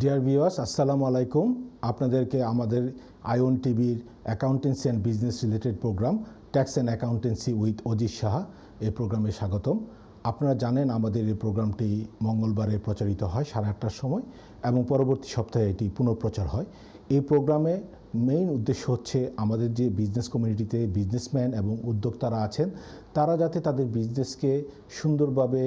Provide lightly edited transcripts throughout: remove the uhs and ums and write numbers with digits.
Deer viewers, আসসালামু আলাইকুম। আপনাদেরকে আমাদের আইওন টিভির accountancy and business related programme tax and accountancy with Ajit Saha এই প্রোগ্রামে স্বাগতম। আপনারা জানেন আমাদের এই প্রোগ্রামটি মঙ্গলবারে প্রচারিত হয় 8:30টার সময় এবং পরবর্তী সপ্তাহে এটি পুনঃপ্রচার হয়। এই প্রোগ্রামে মেইন উদ্দেশ্য হচ্ছে আমাদের যে বিজনেস কমিউনিটিতে বিজনেসম্যান এবং উদ্যোক্তারা আছেন তারা যাতে তাদের বিজনেসকে সুন্দরভাবে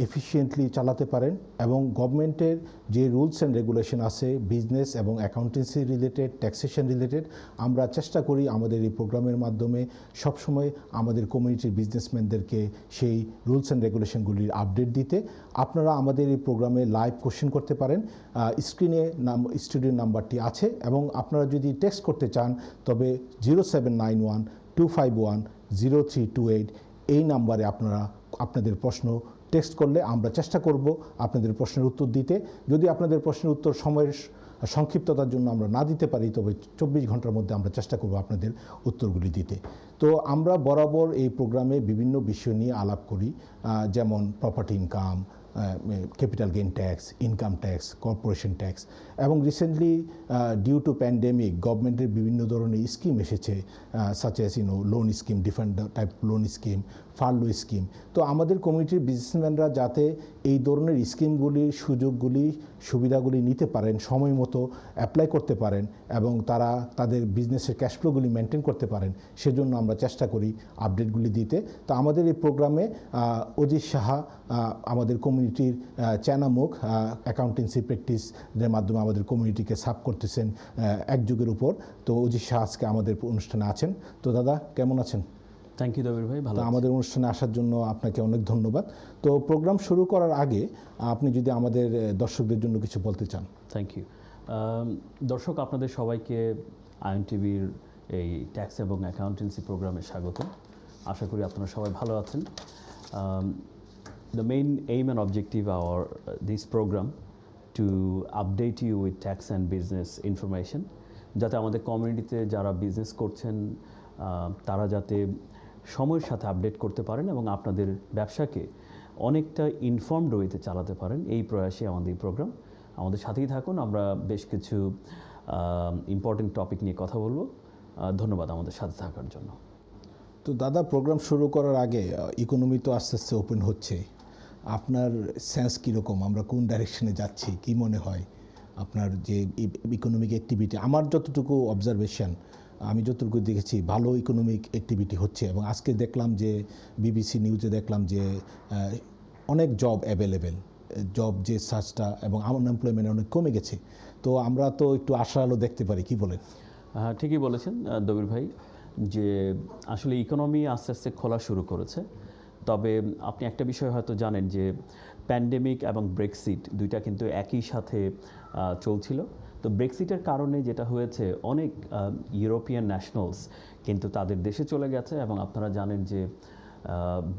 এফিশিয়েন্টলি চালাতে পারেন এবং গভর্নমেন্টের যে রুলস অ্যান্ড রেগুলেশন আছে বিজনেস এবং অ্যাকাউন্টেন্সি রিলেটেড, ট্যাক্সেশন রিলেটেড, আমরা চেষ্টা করি আমাদের এই প্রোগ্রামের মাধ্যমে সবসময় আমাদের কমিউনিটির বিজনেসম্যানদেরকে সেই রুলস অ্যান্ড রেগুলেশনগুলির আপডেট দিতে। আপনারা আমাদের এই প্রোগ্রামে লাইভ কোশ্চেন করতে পারেন। স্ক্রিনে স্টুডিও নাম্বারটি আছে এবং আপনারা যদি টেক্সট করতে চান তবে 0791-251-0328 এই নাম্বারে আপনারা আপনাদের প্রশ্ন টেক্সট করলে আমরা চেষ্টা করব আপনাদের প্রশ্নের উত্তর দিতে। যদি আপনাদের প্রশ্নের উত্তর সময়ের সংক্ষিপ্ততার জন্য আমরা না দিতে পারি তবে 24 ঘন্টার মধ্যে আমরা চেষ্টা করব আপনাদের উত্তরগুলি দিতে। তো আমরা বরাবর এই প্রোগ্রামে বিভিন্ন বিষয় নিয়ে আলাপ করি, যেমন property income, capital gain tax, income tax, corporation tax এবং রিসেন্টলি ডিউ টু প্যান্ডেমিক গভর্নমেন্টের বিভিন্ন ধরনের স্কিম এসেছে, such as loan scheme, different type loan scheme, Farlow scheme. তো আমাদের কমিউনিটির বিজনেসম্যানরা যাতে এই ধরনের স্কিমগুলির সুযোগগুলি সুবিধাগুলি নিতে পারেন, সময় মতো অ্যাপ্লাই করতে পারেন এবং তারা তাদের বিজনেসের ক্যাশফ্লোগুলি মেনটেন করতে পারেন, সেজন্য আমরা চেষ্টা করি আপডেটগুলি দিতে। তো আমাদের এই প্রোগ্রামে অজিত সাহা আমাদের কমিউনিটির চ্যানামুখ অ্যাকাউন্টেন্সি প্র্যাকটিসের মাধ্যমে আমাদের কমিউনিটিকে সার্ভ করতেছেন এক যুগের উপর। তো অজিত সাহা আজকে আমাদের অনুষ্ঠানে আছেন। তো দাদা কেমন আছেন? থ্যাংক ইউ দবির ভাই, ভালো। আমাদের অনুষ্ঠানে আসার জন্য আপনাকে অনেক ধন্যবাদ। তো প্রোগ্রাম শুরু করার আগে আপনি যদি আমাদের দর্শকদের জন্য কিছু বলতে চান। Thank you. দর্শক, আপনাদের সবাইকে আইওন টিভির এই ট্যাক্স এবং অ্যাকাউন্টেন্সি প্রোগ্রামে স্বাগত। আশা করি আপনারা সবাই ভালো আছেন। The main aim and objective of this program to update you with tax and business information, যাতে আমাদের কমিউনিটিতে যারা বিজনেস করছেন তারা যাতে সময়ের সাথে আপডেট করতে পারেন এবং আপনাদের ব্যবসাকে অনেকটা ইনফর্মড ওয়েতে চালাতে পারেন, এই প্রয়াসে আমাদের এই প্রোগ্রাম। আমাদের সাথেই থাকুন, আমরা বেশ কিছু ইম্পর্টেন্ট টপিক নিয়ে কথা বলবো। ধন্যবাদ আমাদের সাথে থাকার জন্য। তো দাদা, প্রোগ্রাম শুরু করার আগে ইকোনমি তো আস্তে আস্তে ওপেন হচ্ছে, আপনার সেন্স কীরকম? আমরা কোন ডাইরেকশনে যাচ্ছি? কি মনে হয় আপনার যে ইকোনমিক অ্যাক্টিভিটি? আমার যতটুকু অবজারভেশন, আমি যতটুকু দেখেছি ভালো ইকোনমিক অ্যাক্টিভিটি হচ্ছে এবং আজকে দেখলাম যে বিবিসি নিউজে দেখলাম যে অনেক জব অ্যাভেলেবেল, জব যে সার্চটা এবং আনএমপ্লয়মেন্ট অনেক কমে গেছে। তো আমরা তো একটু আশার আলো দেখতে পারি, কি বলেন? হ্যাঁ, ঠিকই বলেছেন দবির ভাই, যে আসলে ইকোনমি আস্তে আস্তে খোলা শুরু করেছে। তবে আপনি একটা বিষয় হয়তো জানেন যে প্যান্ডেমিক এবং ব্রেক্সিট দুইটা কিন্তু একই সাথে চলছিল। তো ব্রেক্সিটের কারণে যেটা হয়েছে, অনেক ইউরোপিয়ান ন্যাশনালস কিন্তু তাদের দেশে চলে গেছে এবং আপনারা জানেন যে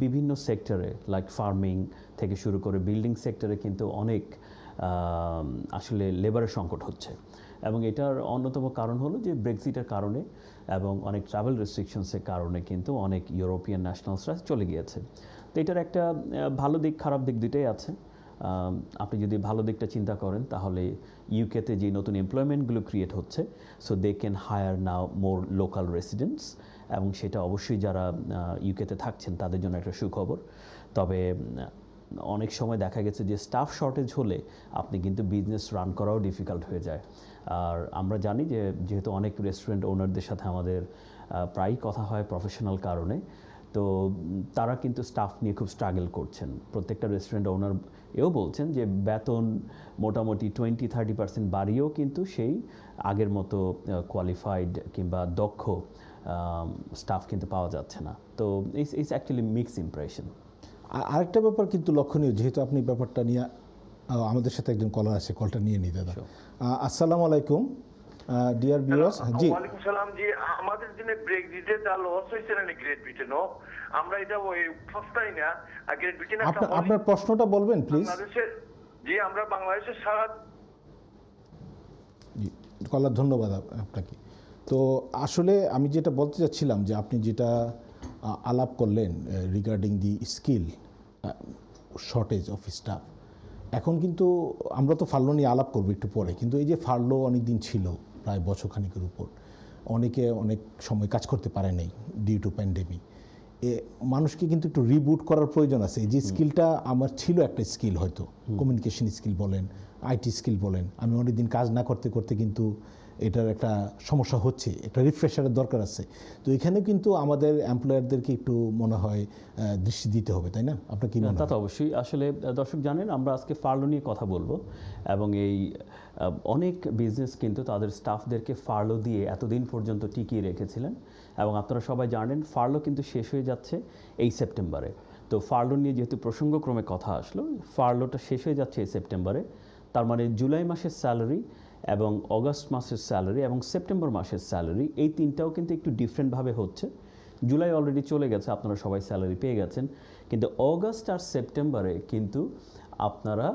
বিভিন্ন সেক্টরে লাইক ফার্মিং থেকে শুরু করে বিল্ডিং সেক্টরে কিন্তু অনেক আসলে লেবারের সংকট হচ্ছে এবং এটার অন্যতম কারণ হলো যে ব্রেক্সিটের কারণে এবং অনেক ট্রাভেল রেস্ট্রিকশনসের কারণে কিন্তু অনেক ইউরোপিয়ান ন্যাশনালসরা চলে গিয়েছে। তো এটার একটা ভালো দিক খারাপ দিক দুটোই আছে। আপনি যদি ভালো দিকটা চিন্তা করেন তাহলে ইউকেতে যে নতুন এমপ্লয়মেন্টগুলো ক্রিয়েট হচ্ছে, so they can hire now more local residents, এবং সেটা অবশ্যই যারা ইউকেতে থাকছেন তাদের জন্য একটা সুখবর। তবে অনেক সময় দেখা গেছে যে স্টাফ শর্টেজ হলে আপনি কিন্তু বিজনেস রান করাও ডিফিকাল্ট হয়ে যায়। আর আমরা জানি যে যেহেতু অনেক রেস্টুরেন্ট ওনারদের সাথে আমাদের প্রায়ই কথা হয় প্রফেশনাল কারণে, তো তারা কিন্তু স্টাফ নিয়ে খুব স্ট্রাগল করছেন। প্রত্যেকটা রেস্টুরেন্ট ওনার এও বলছেন যে বেতন মোটামুটি 20-30% বাড়িয়েও কিন্তু সেই আগের মতো কোয়ালিফাইড কিংবা দক্ষ স্টাফ কিন্তু পাওয়া যাচ্ছে না। তো ইটস অ্যাকচুয়ালি মিক্স ইমপ্রেশন। আরেকটা ব্যাপার কিন্তু লক্ষণীয়, যেহেতু আপনি ব্যাপারটা নিয়ে আমাদের সাথে একজন কলার আছে, কলটা নিয়ে নিই দাদা। আসসালামু আলাইকুম ডিয়ার ভিউয়ার্স। জি, ওয়ালাইকুম সালাম। জি, আমাদের দিনে ব্রেক্সিটে যা লস হয়েছে না গ্রেট ব্রিটেনও, আমরা এটা ওই সস্তাই না। আর গ্রেট ব্রিটেন আপনার প্রশ্নটা বলবেন প্লিজ। জি, আমরা বাংলাদেশের সারা কলার, ধন্যবাদ আপনাকে। তো আসলে আমি যেটা বলতে চাচ্ছিলাম যে আপনি যেটা আলাপ করলেন regarding the skill shortage of staff, এখন কিন্তু আমরা তো ফার্লো নিয়ে আলাপ করবো একটু পরে, কিন্তু এই যে ফার্লো অনেক দিন ছিল, প্রায় বছরখানেকের উপর, অনেকে অনেক সময় কাজ করতে পারে নাই ডিউ টু প্যান্ডেমিক। মানুষকে কিন্তু একটু রিবুট করার প্রয়োজন আছে। এই যে স্কিলটা আমার ছিল, একটা স্কিল হয়তো কমিউনিকেশন স্কিল বলেন, আইটি স্কিল বলেন, আমি অনেকদিন কাজ না করতে করতে কিন্তু এটার একটা সমস্যা হচ্ছে, একটা রিফ্রেশারের দরকার আছে। তো এখানে কিন্তু আমাদের এমপ্লয়ারদেরকে একটু মনে হয় দৃষ্টি দিতে হবে, তাই না? আপনার কি মনে তা হয়? তো অবশ্যই। আসলে দর্শক জানেন আমরা আজকে ফার্লো নিয়ে কথা বলবো, এবং এই অনেক বিজনেস কিন্তু তাদের স্টাফদেরকে ফার্লো দিয়ে এতদিন পর্যন্ত টিকিয়ে রেখেছিলেন, এবং আপনারা সবাই জানেন ফার্লো কিন্তু শেষ হয়ে যাচ্ছে এই সেপ্টেম্বরে। তো ফার্লো নিয়ে যেহেতু প্রসঙ্গক্রমে কথা আসলো, ফার্লোটা শেষ হয়ে যাচ্ছে এই সেপ্টেম্বরে, তার মানে জুলাই মাসের স্যালারি এবং অগস্ট মাসের স্যালারি এবং সেপ্টেম্বর মাসের স্যালারি, এই তিনটাও কিন্তু একটু ডিফারেন্টভাবে হচ্ছে। জুলাই অলরেডি চলে গেছে, আপনারা সবাই স্যালারি পেয়ে গেছেন, কিন্তু অগস্ট আর সেপ্টেম্বরে কিন্তু আপনারা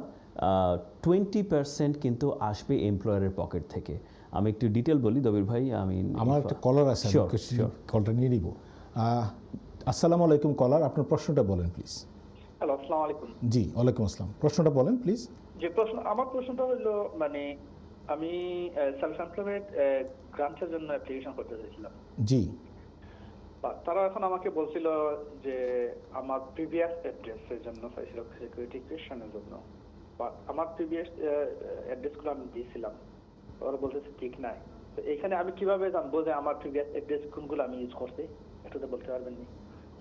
20% কিন্তু আসবে এমপ্লয়ারের পকেট থেকে। আমি একটু ডিটেল বলি দবির ভাই। আমি আমার একটা কলার আছে, Sure, sure. কলটা নিয়ে নিব। আসসালামু আলাইকুম কলার, আপনার প্রশ্নটা বলেন প্লিজ। হ্যালো, আসসালামু আলাইকুম। জি ওয়ালাইকুম আসসালাম, প্রশ্নটা বলেন প্লিজ। যে আমার প্রশ্নটা হলো, মানে আমি সেলফ এমপ্লয়মেন্ট গ্রান্টের জন্য অ্যাপ্লিকেশন করতে চাইছিলাম। জি। তারা এখন আমাকে বলছিল যে আমার প্রিভিয়াস অ্যাড্রেসের জন্য চাইছিল, সিকিউরিটি কোয়েশ্চেনের জন্য। আমার প্রিভিয়াস অ্যাড্রেসগুলো আমি দিয়েছিলাম, ওরা বলতেছে ঠিক নাই। তো এখানে আমি কিভাবে জানবো যে আমার প্রিভিয়াস অ্যাড্রেস কোনগুলো আমি ইউজ করছি? একটু তো বলতে পারবেন নি?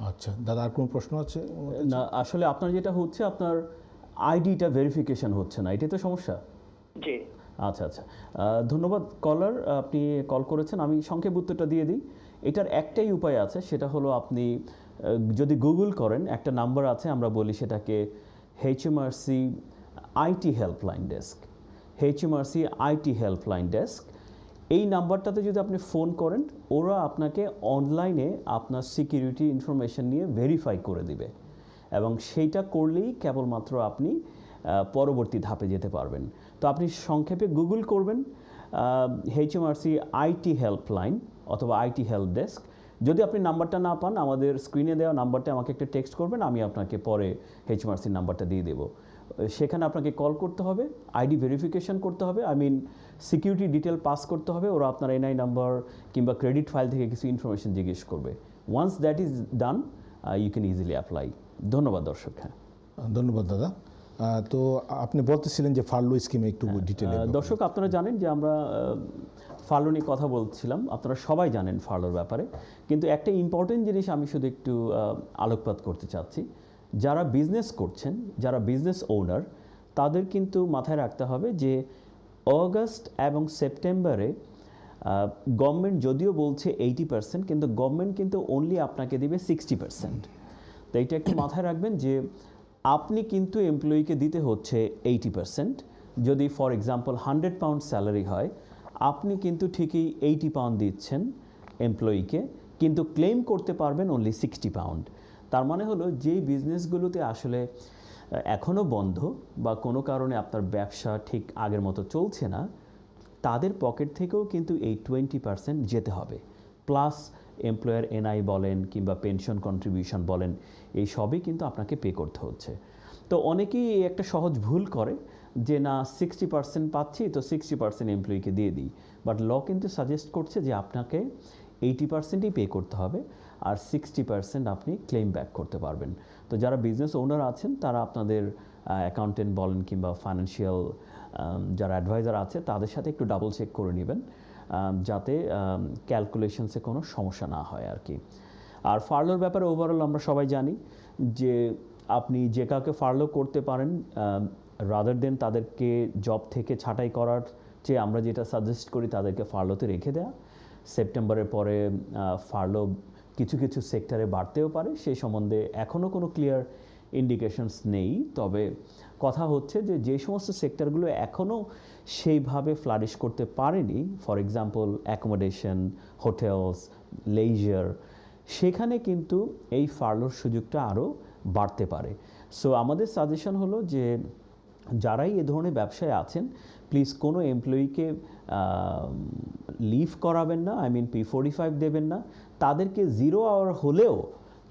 আচ্ছা দাদা, আর কোনো প্রশ্ন আছে? না, আসলে আপনার যেটা হচ্ছে, আপনার আইডিটা ভেরিফিকেশন হচ্ছে না, এটাই তো সমস্যা। জি। আচ্ছা আচ্ছা, ধন্যবাদ কলার, আপনি কল করেছেন। আমি সংক্ষেপ উত্তরটা দিয়ে দিই। এটার একটাই উপায় আছে, সেটা হলো আপনি যদি গুগল করেন, একটা নাম্বার আছে, আমরা বলি সেটাকে HMRC IT helpline desk. HMRC IT helpline desk, এই নাম্বারটাতে যদি আপনি ফোন করেন, ওরা আপনাকে অনলাইনে আপনার সিকিউরিটি ইনফরমেশন নিয়ে ভেরিফাই করে দিবে, এবং সেইটা করলেই কেবলমাত্র আপনি পরবর্তী ধাপে যেতে পারবেন। তো আপনি সংক্ষেপে গুগল করবেন HMRC আইটি হেল্পলাইন অথবা আইটি হেল্প ডেস্ক। যদি আপনি নাম্বারটা না পান, আমাদের স্ক্রিনে দেওয়া নাম্বারটা আমাকে একটা টেক্সট করবেন, আমি আপনাকে পরে HMRC নাম্বারটা দিয়ে দেবো। সেখানে আপনাকে কল করতে হবে, আইডি ভেরিফিকেশন করতে হবে, সিকিউরিটি ডিটেল পাস করতে হবে, ওরা আপনার NI নাম্বার কিংবা ক্রেডিট ফাইল থেকে কিছু ইনফরমেশন জিজ্ঞেস করবে। Once that is done, you can easily apply. ধন্যবাদ দর্শক। হ্যাঁ, ধন্যবাদ দাদা। তো আপনি বলতেছিলেন যে ফার্লো স্কিমে একটু ডিটেলে। দর্শক আপনারা জানেন যে আমরা ফার্লো নিয়ে কথা বলছিলাম, আপনারা সবাই জানেন ফার্লোর ব্যাপারে, কিন্তু একটা ইম্পর্টেন্ট জিনিস আমি শুধু একটু আলোকপাত করতে চাচ্ছি। যারা বিজনেস করছেন, যারা বিজনেস ওনার, তাদের কিন্তু মাথায় রাখতে হবে যে অগাস্ট এবং সেপ্টেম্বরে গভর্নমেন্ট যদিও বলছে 80%, কিন্তু গভর্নমেন্ট কিন্তু অনলি আপনাকে দিবে 60%। তো এইটা একটু মাথায় রাখবেন যে আপনি কিন্তু এমপ্লয়িকে দিতে হচ্ছে 80%। যদি ফর এক্সাম্পল 100 পাউন্ড স্যালারি হয়, আপনি কিন্তু ঠিকই 80 পাউন্ড দিচ্ছেন এমপ্লয়িকে, কিন্তু ক্লেম করতে পারবেন অনলি 60 পাউন্ড। তার মানে হলো যেই বিজনেসগুলোতে আসলে এখনও বন্ধ বা কোনো কারণে আপনার ব্যবসা ঠিক আগের মতো চলছে না, তাদের পকেট থেকেও কিন্তু এই 20% যেতে হবে, প্লাস এমপ্লয়ার NI বলেন কিংবা পেনশন কন্ট্রিবিউশন বলেন, এই সবই কিন্তু আপনাকে পে করতে হচ্ছে। তো অনেকেই এই একটা সহজ ভুল করে যে না 60% পাচ্ছি তো 60% এমপ্লয়িকে দিয়ে দিই, বাট ল কিন্তু সাজেস্ট করছে যে আপনাকে 80%ই পে করতে হবে, আর 60% আপনি ক্লেম ব্যাক করতে পারবেন। তো যারা বিজনেস ওনার আছেন, তারা আপনাদের অ্যাকাউন্টেন্ট বলেন কিংবা ফাইন্যান্সিয়াল যারা অ্যাডভাইজার আছে, তাদের সাথে একটু ডাবল চেক করে নেবেন, যাতে ক্যালকুলেশনসে কোনো সমস্যা না হয় আর কি। আর ফার্লোর ব্যাপারে ওভারঅল আমরা সবাই জানি যে আপনি যে কাউকে ফার্লো করতে পারেন, রাদার দেন তাদেরকে জব থেকে ছাঁটাই করার চেয়ে আমরা যেটা সাজেস্ট করি তাদেরকে ফার্লোতে রেখে দেওয়া। সেপ্টেম্বরের পরে ফার্লো কিছু কিছু সেক্টরে বাড়তেও পারে, সেই সম্বন্ধে এখনও কোনো ক্লিয়ার ইন্ডিকেশনস নেই। তবে কথা হচ্ছে যে যে সমস্ত সেক্টরগুলো এখনও সেইভাবে ফ্লারিশ করতে পারেনি, for example accommodation, hotels, leisure, সেখানে কিন্তু এই ফার্লোর সুযোগটা আরও বাড়তে পারে। সো আমাদের সাজেশন হলো যে যারাই এ ধরনের ব্যবসায় আছেন, প্লিজ কোনো এমপ্লয়িকে লিভ করাবেন না, P45 দেবেন না, তাদেরকে 0 আওয়ার হলেও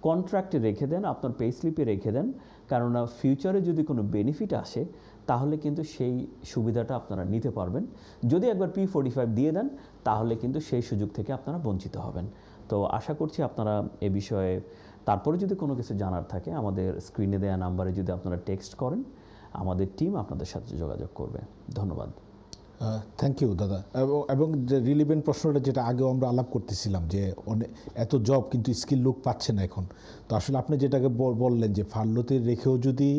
কন্ট্রাক্টে রেখে দেন, আপনার পে স্লিপে রেখে দেন, কেননা ফিউচারে যদি কোনো বেনিফিট আসে তাহলে কিন্তু সেই সুবিধাটা আপনারা নিতে পারবেন। যদি একবার P45 দিয়ে দেন তাহলে কিন্তু সেই সুযোগ থেকে আপনারা বঞ্চিত হবেন। তো আশা করছি আপনারা এ বিষয়ে তারপরে যদি কোনো কিছু জানার থাকে আমাদের স্ক্রিনে দেওয়া নাম্বারে যদি আপনারা টেক্সট করেন, আমাদের টিম আপনাদের সাথে যোগাযোগ করবে। ধন্যবাদ। থ্যাংক ইউ দাদা। এবং যে রিলিভেন্ট প্রশ্নটা যেটা আগেও আমরা আলাপ করতেছিলাম যে এত জব কিন্তু স্কিল লোক পাচ্ছে না এখন, তো আসলে আপনি যেটাকে বললেন যে ফার্লোতে রেখেও যদি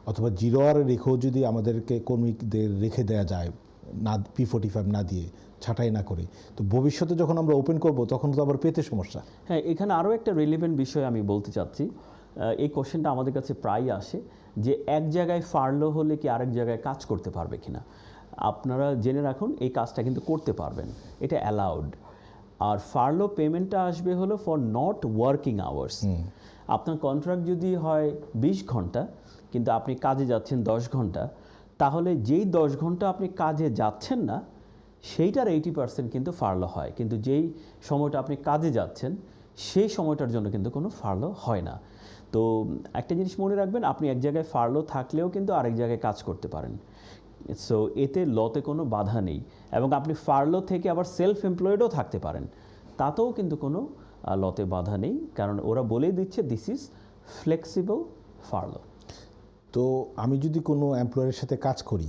অথবা 0 আওয়ারে রেখেও যদি আমাদেরকে কর্মীদের রেখে দেওয়া যায় না, P45 না দিয়ে, ছাঁটাই না করে, তো ভবিষ্যতে যখন আমরা ওপেন করব তখন তো আবার পেতে সমস্যা। হ্যাঁ, এখানে আরও একটা রিলেভেন্ট বিষয় আমি বলতে চাচ্ছি। এই কোশ্চেনটা আমাদের কাছে প্রায়ই আসে যে এক জায়গায় ফার্লো হলে কি আরেক জায়গায় কাজ করতে পারবে কিনা। আপনারা জেনে রাখুন এই কাজটা কিন্তু করতে পারবেন, এটা অ্যালাউড। আর ফার্লো পেমেন্টটা আসবে হলো ফর নট ওয়ার্কিং আওয়ার্স। আপনার কন্ট্রাক্ট যদি হয় 20 ঘন্টা কিন্তু আপনি কাজে যাচ্ছেন 10 ঘন্টা, তাহলে যেই 10 ঘন্টা আপনি কাজে যাচ্ছেন না সেইটার 80% কিন্তু ফার্লো হয়, কিন্তু যেই সময়টা আপনি কাজে যাচ্ছেন সেই সময়টার জন্য কিন্তু কোনো ফার্লো হয় না। তো একটা জিনিস মনে রাখবেন, আপনি এক জায়গায় ফার্লো থাকলেও কিন্তু আরেক জায়গায় কাজ করতে পারেন। সো এতে লতে কোনো বাধা নেই, এবং আপনি ফার্লো থেকে আবার সেলফ এমপ্লয়েডও থাকতে পারেন, তাতেও কিন্তু কোনো লতে বাধা নেই, কারণ ওরা বলেই দিচ্ছে দিস ইজ ফ্লেক্সিবল ফার্লো। তো আমি যদি কোনো এমপ্লয়ারের সাথে কাজ করি,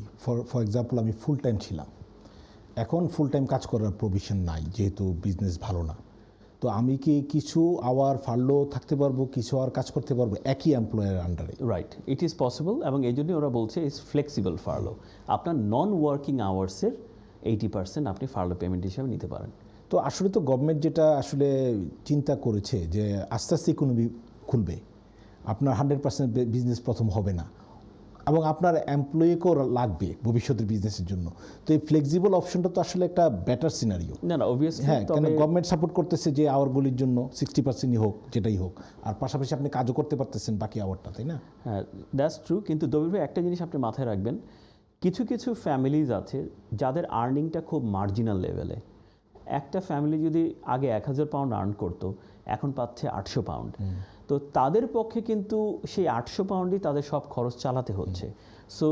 ফর এক্সাম্পল আমি ফুল টাইম ছিলাম, এখন ফুল টাইম কাজ করার প্রভিশন নাই যেহেতু বিজনেস ভালো না, তো আমি কি কিছু আওয়ার ফার্লো থাকতে পারবো, কিছু আওয়ার কাজ করতে পারবো একই এমপ্লয়ারের আন্ডারে? রাইট, ইট ইজ পসিবল, এবং এই জন্যই ওরা বলছে ইজ ফ্লেক্সিবল ফার্লো। আপনার নন ওয়ার্কিং আওয়ার্সের 80% আপনি ফার্লো পেমেন্ট হিসেবে নিতে পারেন। তো আসলে তো গভর্নমেন্ট যেটা আসলে চিন্তা করেছে যে আস্তে আস্তে ইকোনমি খুলবে, আপনার 100% বিজনেস প্রথম হবে না, এবং আপনার এমপ্লয়িকেও লাগবে ভবিষ্যতের বিজনেসের জন্য। তো এই ফ্লেক্সিবল অপশনটা তো আসলে একটা বেটার সিনারিও। না না, অবভিয়াসলি। হ্যাঁ, কেন গভর্নমেন্ট সাপোর্ট করতেছে যে আওয়ারগুলির জন্য 60%ই হোক, যেটাই হোক, আর পাশাপাশি আপনি কাজও করতে পারতেছেন বাকি আওয়ারটা, তাই না? হ্যাঁ, দ্যাটস ট্রু। কিন্তু দবির ভাই, একটা জিনিস আপনি মাথায় রাখবেন, কিছু কিছু ফ্যামিলিজ আছে যাদের আর্নিংটা খুব মার্জিনাল লেভেলে। একটা ফ্যামিলি যদি আগে 1000 পাউন্ড আর্ন করতো, এখন পাচ্ছে 800 পাউন্ড। তো তাদের পক্ষে কিন্তু সেই 800 পাউন্ডই তাদের সব খরচ চালাতে হচ্ছে। So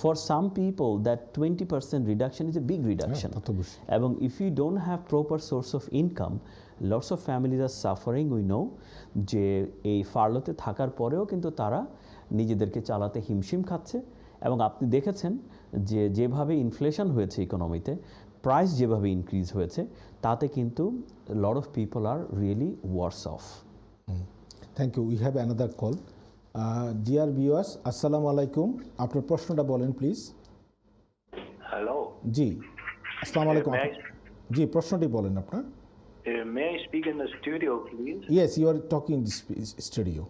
for some people that 20% reduction is a big reduction. এবং if you don't have proper source of income, lots of families are suffering. We know যে এই ফার্লোতে থাকার পরেও কিন্তু তারা নিজেদেরকে চালাতে হিমশিম খাচ্ছে। এবং আপনি দেখেছেন যে যেভাবে ইনফ্লেশন হয়েছে ইকোনমিতে, প্রাইস যেভাবে ইনক্রিজ হয়েছে, তাতে কিন্তু lot of people are really worse off. Thank you. We have another call. Dear viewers, আসসালামু আলাইকুম। আপনার প্রশ্নটা বলেন প্লিজ। হ্যালো। জি, আসসালামু আলাইকুম। জি, প্রশ্নটি বলেন আপনার। May I speak in the studio, please? Yes, you are talking in this studio.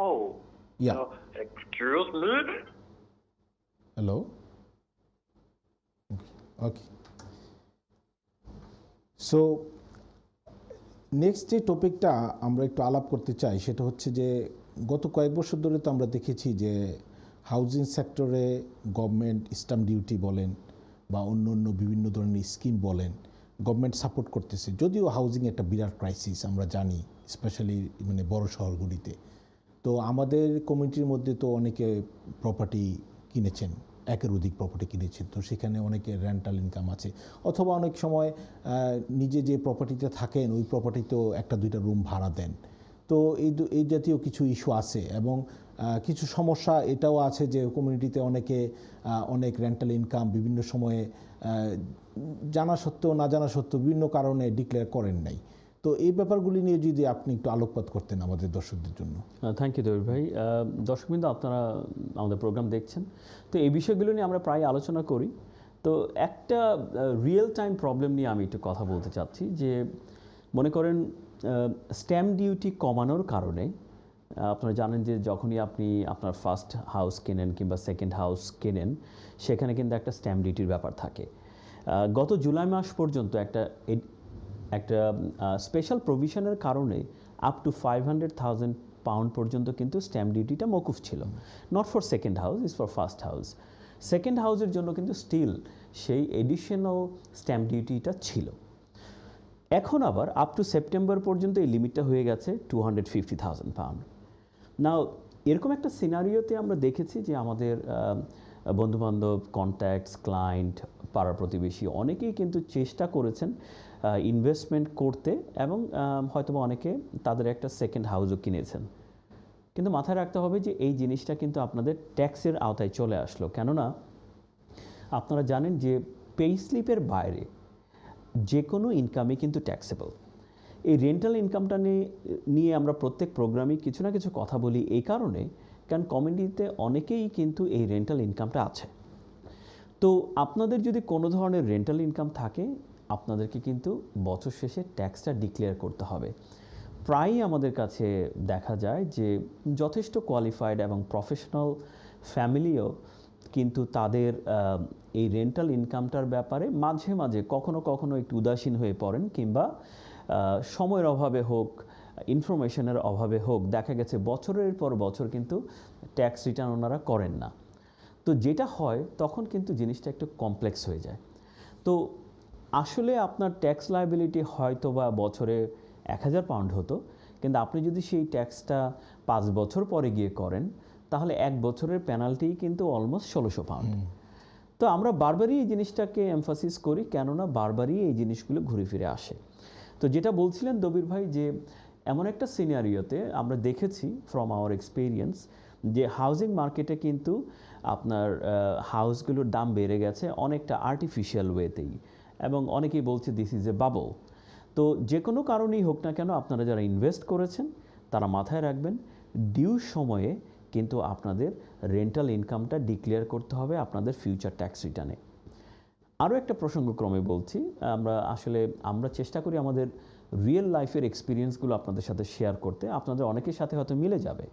Oh. Yeah. Excuse me? Hello? Okay. So, next যে টপিকটা আমরা একটু আলাপ করতে চাই সেটা হচ্ছে যে গত কয়েক বছর ধরে তো আমরা দেখেছি যে হাউজিং সেক্টরে গভর্নমেন্ট স্ট্যাম্প ডিউটি বলেন বা অন্য অন্য বিভিন্ন ধরনের স্কিম বলেন, গভর্নমেন্ট সাপোর্ট করতেছে। যদিও হাউজিং একটা বিরাট ক্রাইসিস আমরা জানি, স্পেশালি মানে বড় শহরগুলিতে। তো আমাদের কমিউনিটির মধ্যে তো অনেকে প্রপার্টি কিনেছেন, একের অধিক প্রপার্টি কিনেছেন, তো সেখানে অনেকে রেন্টাল ইনকাম আছে, অথবা অনেক সময় নিজে যে প্রপার্টিতে থাকেন ওই প্রপার্টিতেও একটা দুইটা রুম ভাড়া দেন। তো এই জাতীয় কিছু ইস্যু আছে, এবং কিছু সমস্যা এটাও আছে যে কমিউনিটিতে অনেকে অনেক রেন্টাল ইনকাম বিভিন্ন সময়ে জানা সত্ত্বেও না জানা সত্ত্বেও বিভিন্ন কারণে ডিক্লেয়ার করেন নাই। তো এই ব্যাপারগুলি নিয়ে যদি আপনি একটু আলোকপাত করতেন আমাদের দর্শকদের জন্য। থ্যাংক ইউ দবির ভাই। দর্শকবৃন্দ, আপনারা আমাদের প্রোগ্রাম দেখছেন, তো এই বিষয়গুলো নিয়ে আমরা প্রায় আলোচনা করি। তো একটা রিয়েল টাইম প্রবলেম নিয়ে আমি একটু কথা বলতে চাচ্ছি যে মনে করেন স্ট্যাম্প ডিউটি কমানোর কারণে আপনারা জানেন যে যখনই আপনি আপনার ফার্স্ট হাউস কেনেন কিংবা সেকেন্ড হাউস কেনেন, সেখানে কিন্তু একটা স্ট্যাম্প ডিউটির ব্যাপার থাকে। গত জুলাই মাস পর্যন্ত একটা স্পেশাল প্রভিশনের কারণে আপ টু 500,000 পাউন্ড পর্যন্ত কিন্তু স্ট্যাম্প ডিউটিটা মকুফ ছিল। Not for second house, is for first house. Second হাউসের জন্য কিন্তু স্টিল সেই এডিশনাল স্ট্যাম্প ডিউটিটা ছিল। এখন আবার আপ টু সেপ্টেম্বর পর্যন্ত এই লিমিটটা হয়ে গেছে 250,000 পাউন্ড। নাও এরকম একটা সিনারিওতে আমরা দেখেছি যে আমাদের বন্ধুবান্ধব, কন্ট্যাক্টস, ক্লায়েন্ট, পাড়া প্রতিবেশী অনেকেই কিন্তু চেষ্টা করেছেন ইনভেস্টমেন্ট করতে, এবং হয়তোবা অনেকে তাদের একটা সেকেন্ড হাউসও কিনেছেন। কিন্তু মাথায় রাখতে হবে যে এই জিনিসটা কিন্তু আপনাদের ট্যাক্সের আওতায় চলে আসলো, কেননা আপনারা জানেন যে পে স্লিপের বাইরে যে কোনো ইনকামই কিন্তু ট্যাক্সেবল। এই রেন্টাল ইনকামটা নিয়ে আমরা প্রত্যেক প্রোগ্রামে কিছু না কিছু কথা বলি এই কারণে, কারণ কমিউনিটিতে অনেকেই কিন্তু এই রেন্টাল ইনকামটা আছে। তো আপনাদের যদি কোনো ধরনের রেন্টাল ইনকাম থাকে, আপনাদেরকে কিন্তু বছর শেষে ট্যাক্সটা ডিক্লেয়ার করতে হবে। প্রায়ই আমাদের কাছে দেখা যায় যে যথেষ্ট কোয়ালিফাইড এবং প্রফেশনাল ফ্যামিলিও কিন্তু তাদের এই রেন্টাল ইনকামটার ব্যাপারে মাঝে মাঝে কখনো কখনো একটু উদাসীন হয়ে পড়েন, কিংবা সময়ের অভাবে হোক, ইনফরমেশনের অভাবে হোক, দেখা গেছে বছরের পর বছর কিন্তু ট্যাক্স রিটার্ন ওনারা করেন না। তো যেটা হয় তখন কিন্তু জিনিসটা একটু কমপ্লেক্স হয়ে যায়। তো আসলে আপনার ট্যাক্স লায়াবিলিটি হয়তো বা বছরে 1000 পাউন্ড হতো, কিন্তু আপনি যদি সেই ট্যাক্সটা 5 বছর পরে গিয়ে করেন, তাহলে 1 বছরের পেনাল্টি কিন্তু অলমোস্ট 1600 পাউন্ড। তো আমরা বারবারই এই জিনিসটাকে এমফাসিস করি, কেননা বারবারই এই জিনিসগুলো ঘুরে ফিরে আসে। তো যেটা বলছিলেন দবির ভাই, যে এমন একটা সিনারিওতে আমরা দেখেছি ফ্রম আওয়ার এক্সপিরিয়েন্স যে হাউজিং মার্কেটে কিন্তু আপনার হাউসগুলোর দাম বেড়ে গেছে অনেকটা আর্টিফিশিয়াল ওয়েতেই, এবং অনেকেই বলছে দিস ইজ এ বাবল। তো যে কোনো কারণেই হোক না কেন, আপনারা যারা ইনভেস্ট করেছেন তারা মাথায় রাখবেন ডিউ সময়ে কিন্তু আপনাদের রেন্টাল ইনকামটা ডিক্লেয়ার করতে হবে আপনাদের ফিউচার ট্যাক্স রিটার্নে। আরও একটা প্রসঙ্গক্রমে বলছি, আমরা চেষ্টা করি আমাদের রিয়েল লাইফের এক্সপিরিয়েন্সগুলো আপনাদের সাথে শেয়ার করতে, আপনাদের অনেকের সাথে হয়তো মিলে যাবে।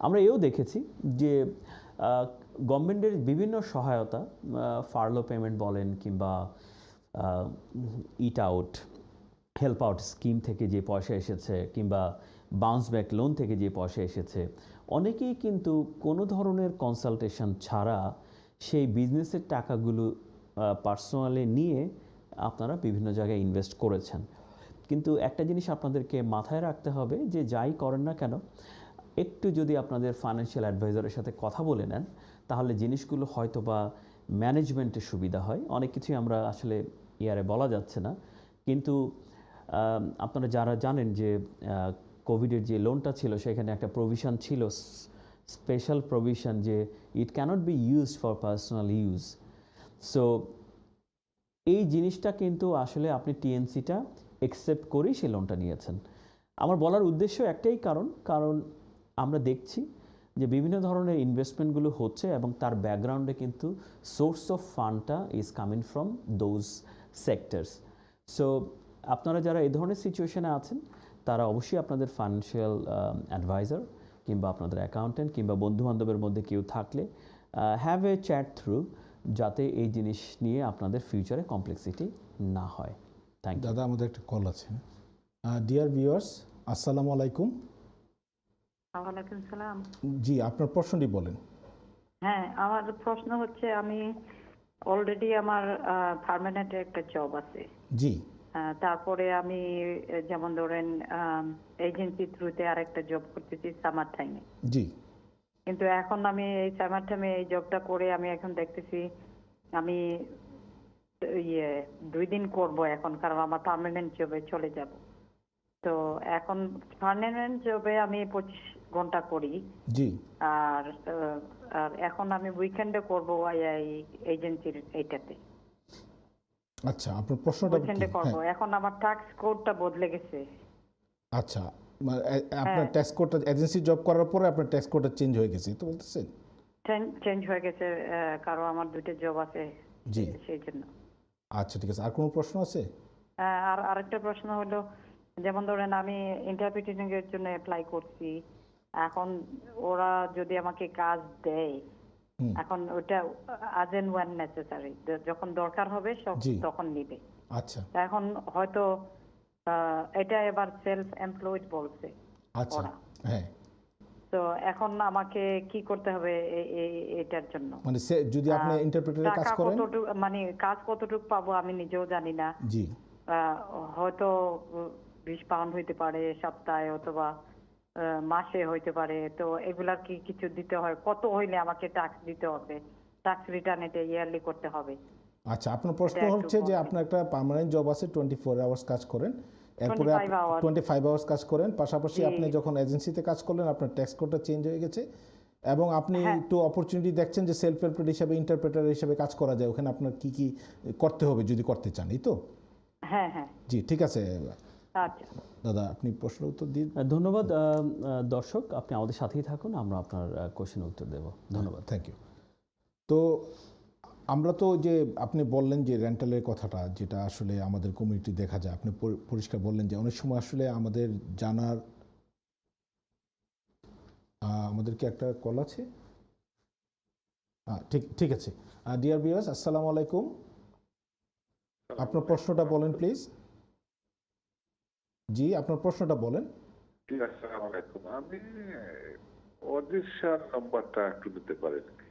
আমরা এও দেখেছি যে গভর্নমেন্টের বিভিন্ন সহায়তা, ফার্লো পেমেন্ট বলেন কিংবা it out, help out scheme থেকে যে পয়সা এসেছে, কিংবা বাউন্স ব্যাক লোন থেকে যে পয়সা এসেছে, অনেকেই কিন্তু কোনো ধরনের কনসালটেশন ছাড়া সেই বিজনেসের টাকাগুলো পার্সোনালি নিয়ে আপনারা বিভিন্ন জায়গায় ইনভেস্ট করেছেন। কিন্তু একটা জিনিস আপনাদেরকে মাথায় রাখতে হবে যে যাই করেন না কেন, একটু যদি আপনাদের ফাইন্যান্সিয়াল অ্যাডভাইজারের সাথে কথা বলে নেন, তাহলে জিনিসগুলো হয়তো বা ম্যানেজমেন্টের সুবিধা হয়। অনেক কিছুই আমরা আসলে ইয়ারে বলা যাচ্ছে না, কিন্তু আপনারা যারা জানেন যে কোভিডের যে লোনটা ছিল সেখানে একটা প্রভিশন ছিল, স্পেশাল প্রভিশন, যে it cannot be used for personal use. So এই জিনিসটা কিন্তু আসলে আপনি টিএনসিটা অ্যাকসেপ্ট করেই সেই লোনটা নিয়েছেন। আমার বলার উদ্দেশ্য একটাই কারণ আমরা দেখছি যে বিভিন্ন ধরনের ইনভেস্টমেন্টগুলো হচ্ছে এবং তার ব্যাকগ্রাউন্ডে কিন্তু সোর্স অফ ফান্ডটা is coming from those sectors. So আপনারা যারা এই ধরনের সিচুয়েশনে আছেন, তারা অবশ্যই আপনাদের ফাইন্যান্সিয়াল অ্যাডভাইজার কিংবা আপনাদের অ্যাকাউন্টেন্ট কিংবা বন্ধুবান্ধবের মধ্যে কেউ থাকলে হ্যাভ এ চ্যাট থ্রু, যাতে এই জিনিস নিয়ে আপনাদের ফিউচারে কমপ্লেক্সিটি না হয়। Thank you. দাদা, আমাদের একটা কল আছে। ডিয়ার ভিউয়ার্স, আসসালামু আলাইকুম। ওয়ালাইকুম সালাম। জি, আপনার প্রশ্নটি বলেন। হ্যাঁ, আমার প্রশ্ন হচ্ছে, আমি অলরেডি আমার পার্মানেন্ট একটা জব আছে। জি। তারপরে আমি যেমন ধরেন এজেন্সি থ্রুতে আরেকটা জব করতেছি সামার টাইমে। জি। কিন্তু এখন আমি এই সামার টাইমে এই জবটা করে আমি এখন দেখতেছি আমি 2 দিন করব এখন, কারণ আমার পার্মানেন্ট জবে চলে যাব। তো এখন পার্মানেন্ট জবে আমি 25 ঘন্টা করি। জি। আর এখন আমি উইকেন্ডে করব এই এজেন্সির এইটাতে। আচ্ছা, আপনার প্রশ্নটা উইকেন্ডে করব। এখন আমার ট্যাক্স কোডটা বদলে গেছে। আচ্ছা, আপনার ট্যাক্স কোডটা এজেন্সি জব করার পরে আপনার ট্যাক্স কোডটা চেঞ্জ হয়ে গেছে তো বলতেছেন? চেঞ্জ হয়ে গেছে, কারণ আমার 2টা জব আছে জি। সেই জন্য। আচ্ছা, ঠিক আছে। আর কোনো প্রশ্ন আছে? আর আরেকটা প্রশ্ন হলো, যেমন ধরেন আমি ইন্টারপ্রিটিং এর জন্য অ্যাপ্লাই করছি। এখন ওরা যদি আমাকে কাজ দেয়, এখন ওটা আজ এন্ড ওয়ান নেসেসারি, যখন দরকার হবে তখন নিবে। আচ্ছা। এখন হয়তো এটা এবার সেলফ এমপ্লয়েড বলছে আচ্ছা। ওরা। হ্যাঁ। তো এখন আমাকে কি করতে হবে এটার জন্য? মানে যদি আপনি ইন্টারপ্রেটারের কাজ করেন, মানে কাজ কতটুকু পাবো আমি নিজেও জানি না। জি। হয়তো 20 পাউন্ড হইতে পারে সপ্তাহে, অথবা মাসে হইতে পারে। তো এগুলার কি কিছু দিতে হয়? কত হইলে আমাকে ট্যাক্স দিতে হবে ট্যাক্স রিটার্ন এটা ইয়ারলি করতে হবে। আচ্ছা, আপনার প্রশ্ন এটা একটু হচ্ছে যে বলেন। আপনার একটা পার্মানেন্ট জব আছে, 24 আওয়ার্স কাজ করেন, এরপরে 25 hours 25 আওয়ার্স কাজ করেন, পাশাপাশি জি। আপনি যখন এজেন্সিতে কাজ করলেন আপনার ট্যাক্স কোডটা চেঞ্জ হয়ে গেছে এবং আপনি হ্যাঁ। একটু অপরচুনিটি দেখছেন যে সেলফ হেল্প হিসাবে, ইন্টারপ্রেটার হিসাবে কাজ করা যায়, ওখানে আপনার কি কি করতে হবে যদি করতে চান, এই তো? হ্যাঁ হ্যাঁ জি, ঠিক আছে আচ্ছা দাদা, আপনি প্রশ্নের উত্তর দিন। ধন্যবাদ দর্শক, আপনি আমাদের সাথেই থাকুন, আমরা আপনার কোশ্চেনের উত্তর দেব। ধন্যবাদ। Thank you. তো আমরা তো যে আপনি বললেন যে রেন্টালের কথাটা, যেটা আসলে আমাদের কমিউনিটি দেখা যায়, আপনি পরিষ্কার বললেন যে অনেক সময় আসলে আমাদের জানার আমাদের কি একটা কল আছে? ঠিক ঠিক আছে। ডিয়ার ভিউয়ার্স, আসসালামু আলাইকুম। আপনার প্রশ্নটা বলেন প্লিজ। জি, আপনার প্রশ্নটা বলেন। জি, আসসালামু আলাইকুম। আমি অদিশার নাম্বারটা একটু দিতে পারেন কি?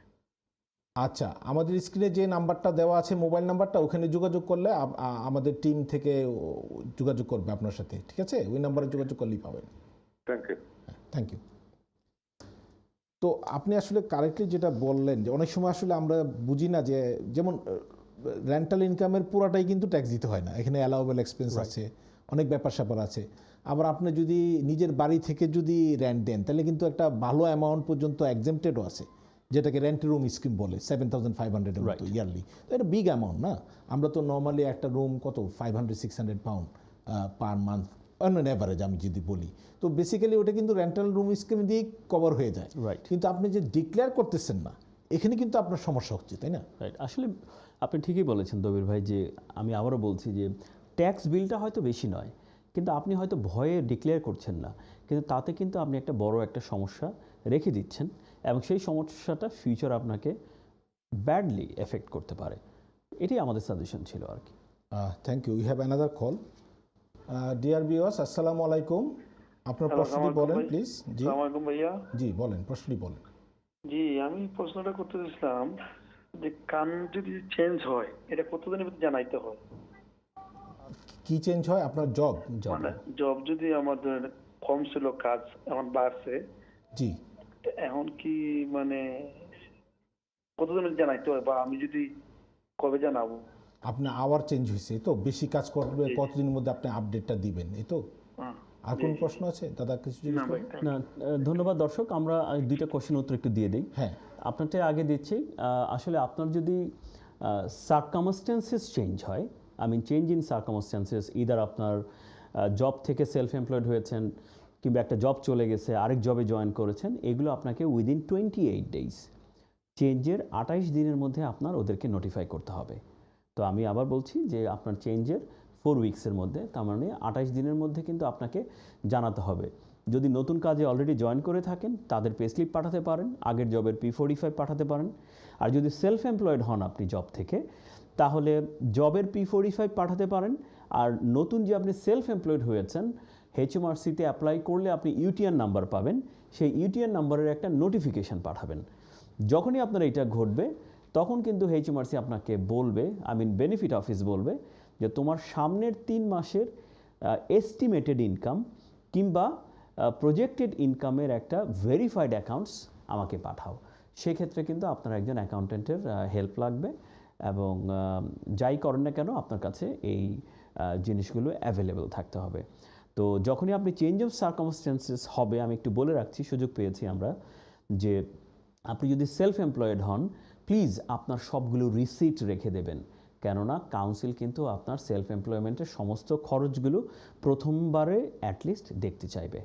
আচ্ছা, আমাদের স্ক্রিনে যে নাম্বারটা দেওয়া আছে, মোবাইল নাম্বারটা, ওখানে যোগাযোগ করলে আমাদের টিম থেকে যোগাযোগ করবে আপনার সাথে, ঠিক আছে? ওই নাম্বারে যোগাযোগ করলেই পাবেন। Thank you. Thank you. তো আপনি আসলে কারেক্টলি যেটা বললেন যে অনেক সময় আসলে আমরা বুঝি না যে, যেমন রেন্টাল ইনকামের পুরাটাই কিন্তু ট্যাক্স দিতে হয় না, এখানে অ্যালাউবেল এক্সপেন্স আছে, অনেক ব্যাপার স্যাপার আছে। আবার আপনি যদি নিজের বাড়ি থেকে যদি রেন্ট দেন তাহলে কিন্তু একটা ভালো অ্যামাউন্ট পর্যন্ত এক্সেম্পটেডও আছে, যেটাকে রেন্ট রুম স্কিম বলে, 7,500 এর মতো ইয়ারলি। তো এটা বিগ অ্যামাউন্ট না? আমরা তো নর্মালি একটা রুম কত 500-600 pound per month on average আমি যদি বলি। তো বেসিক্যালি ওটা কিন্তু রেন্টাল রুম স্কিম দিয়েই কভার হয়ে যায়। রাইট। কিন্তু আপনি যে ডিক্লেয়ার করতেছেন না, এখানে কিন্তু আপনার সমস্যা হচ্ছে, তাই না? রাইট, আসলে আপনি ঠিকই বলেছেন দবির ভাই, যে আমি আবারও বলছি যে ট্যাক্স বিলটা হয়তো বেশি নয়, কিন্তু আপনি হয়তো ভয়ে ডিক্লেয়ার করছেন না, কিন্তু তাতে কিন্তু আপনি একটা বড় একটা সমস্যা রেখে দিচ্ছেন এবং সেই সমস্যাটা ফিউচার আপনাকে ব্যাডলি এফেক্ট করতে পারে। এটাই আমাদের সাজেশন ছিল আর কি। Thank you. We have another call. Dear viewers, আসসালামু আলাইকুম। আপনার প্রশ্নটি বলেন প্লিজ। জি আসসালামাইকুম ভাইয়া। জি, বলেন, প্রশ্নটি বলেন। জি, আমি প্রশ্নটা করতে চাইছিলাম যে কান যদি চেঞ্জ হয় এটা কতদিনের ভিতরে জানাইতে হয়? কি চেঞ্জ হয়? আপনার জব? মানে জব যদি আমাদের কম ছিল, কাজ এখন বাড়ছে, জি, এখন কি মানে কতদিনের জানাইতে হয়, বা আমি যদি কবে জানাবো? আপনার আওয়ার চেঞ্জ হয়েছে, তো বেশি কাজ করবে, কতদিনের মধ্যে আপনি আপডেটটা দিবেন, এই তো? হ্যাঁ। আর কোন প্রশ্ন আছে দাদা? কিছু জিজ্ঞেস না ভাই, করবেন? না, ধন্যবাদ দর্শক, আমরা দুইটা কোশ্চেন উত্তর একটু দিয়ে দিই। হ্যাঁ, আপনারটা আগে দিচ্ছি। আসলে আপনার যদি সার্কামস্টেন্সেস চেঞ্জ হয়, I mean change in circumstances, either আপনার জব থেকে সেলফ এমপ্লয়েড হয়েছেন, কিংবা একটা জব চলে গেছে, আরেক জবে জয়েন করেছেন, এগুলো আপনাকে উইদিন 28 ডেজ, চেঞ্জের 28 দিনের মধ্যে আপনার ওদেরকে নোটিফাই করতে হবে। তো আমি আবার বলছি যে আপনার চেঞ্জের 4 উইক্সের মধ্যে, তার মানে 28 দিনের মধ্যে কিন্তু আপনাকে জানাতে হবে। যদি নতুন কাজে অলরেডি জয়েন করে থাকেন তাদের পে স্লিপ পাঠাতে পারেন, আগের জবের P45 পাঠাতে পারেন। আর যদি সেলফ এমপ্লয়েড হন আপনি জব থেকে, তাহলে জবের P45 পাঠাতে পারেন। আর নতুন যে আপনি সেলফ এমপ্লয়েড হয়েছেন, HMRC-তে অ্যাপ্লাই করলে আপনি ইউটিএন নাম্বার পাবেন, সেই ইউটিএন নাম্বারের একটা নোটিফিকেশান পাঠাবেন। যখনই আপনার এটা ঘটবে তখন কিন্তু HMRC আপনাকে বলবে, আই মিন বেনিফিট অফিস বলবে যে তোমার সামনের 3 মাসের এস্টিমেটেড ইনকাম কিংবা প্রজেক্টেড ইনকামের একটা ভেরিফাইড অ্যাকাউন্টস আমাকে পাঠাও। সেক্ষেত্রে কিন্তু আপনার একজন অ্যাকাউন্টেন্টের হেল্প লাগবে, এবং যাই করেন না কেন আপনার কাছে এই জিনিসগুলো অ্যাভেলেবল থাকতে হবে। তো যখনই আপনি চেঞ্জ অফ সার্কামস্টেন্সেস হবে, আমি একটু বলে রাখছি, সুযোগ পেয়েছি আমরা, যে আপনি যদি সেলফ এমপ্লয়েড হন প্লিজ আপনার সবগুলো রিসিট রেখে দেবেন, কেননা কাউন্সিল কিন্তু আপনার সেলফ এমপ্লয়মেন্টের সমস্ত খরচগুলো প্রথমবারে অ্যাটলিস্ট দেখতে চাইবে।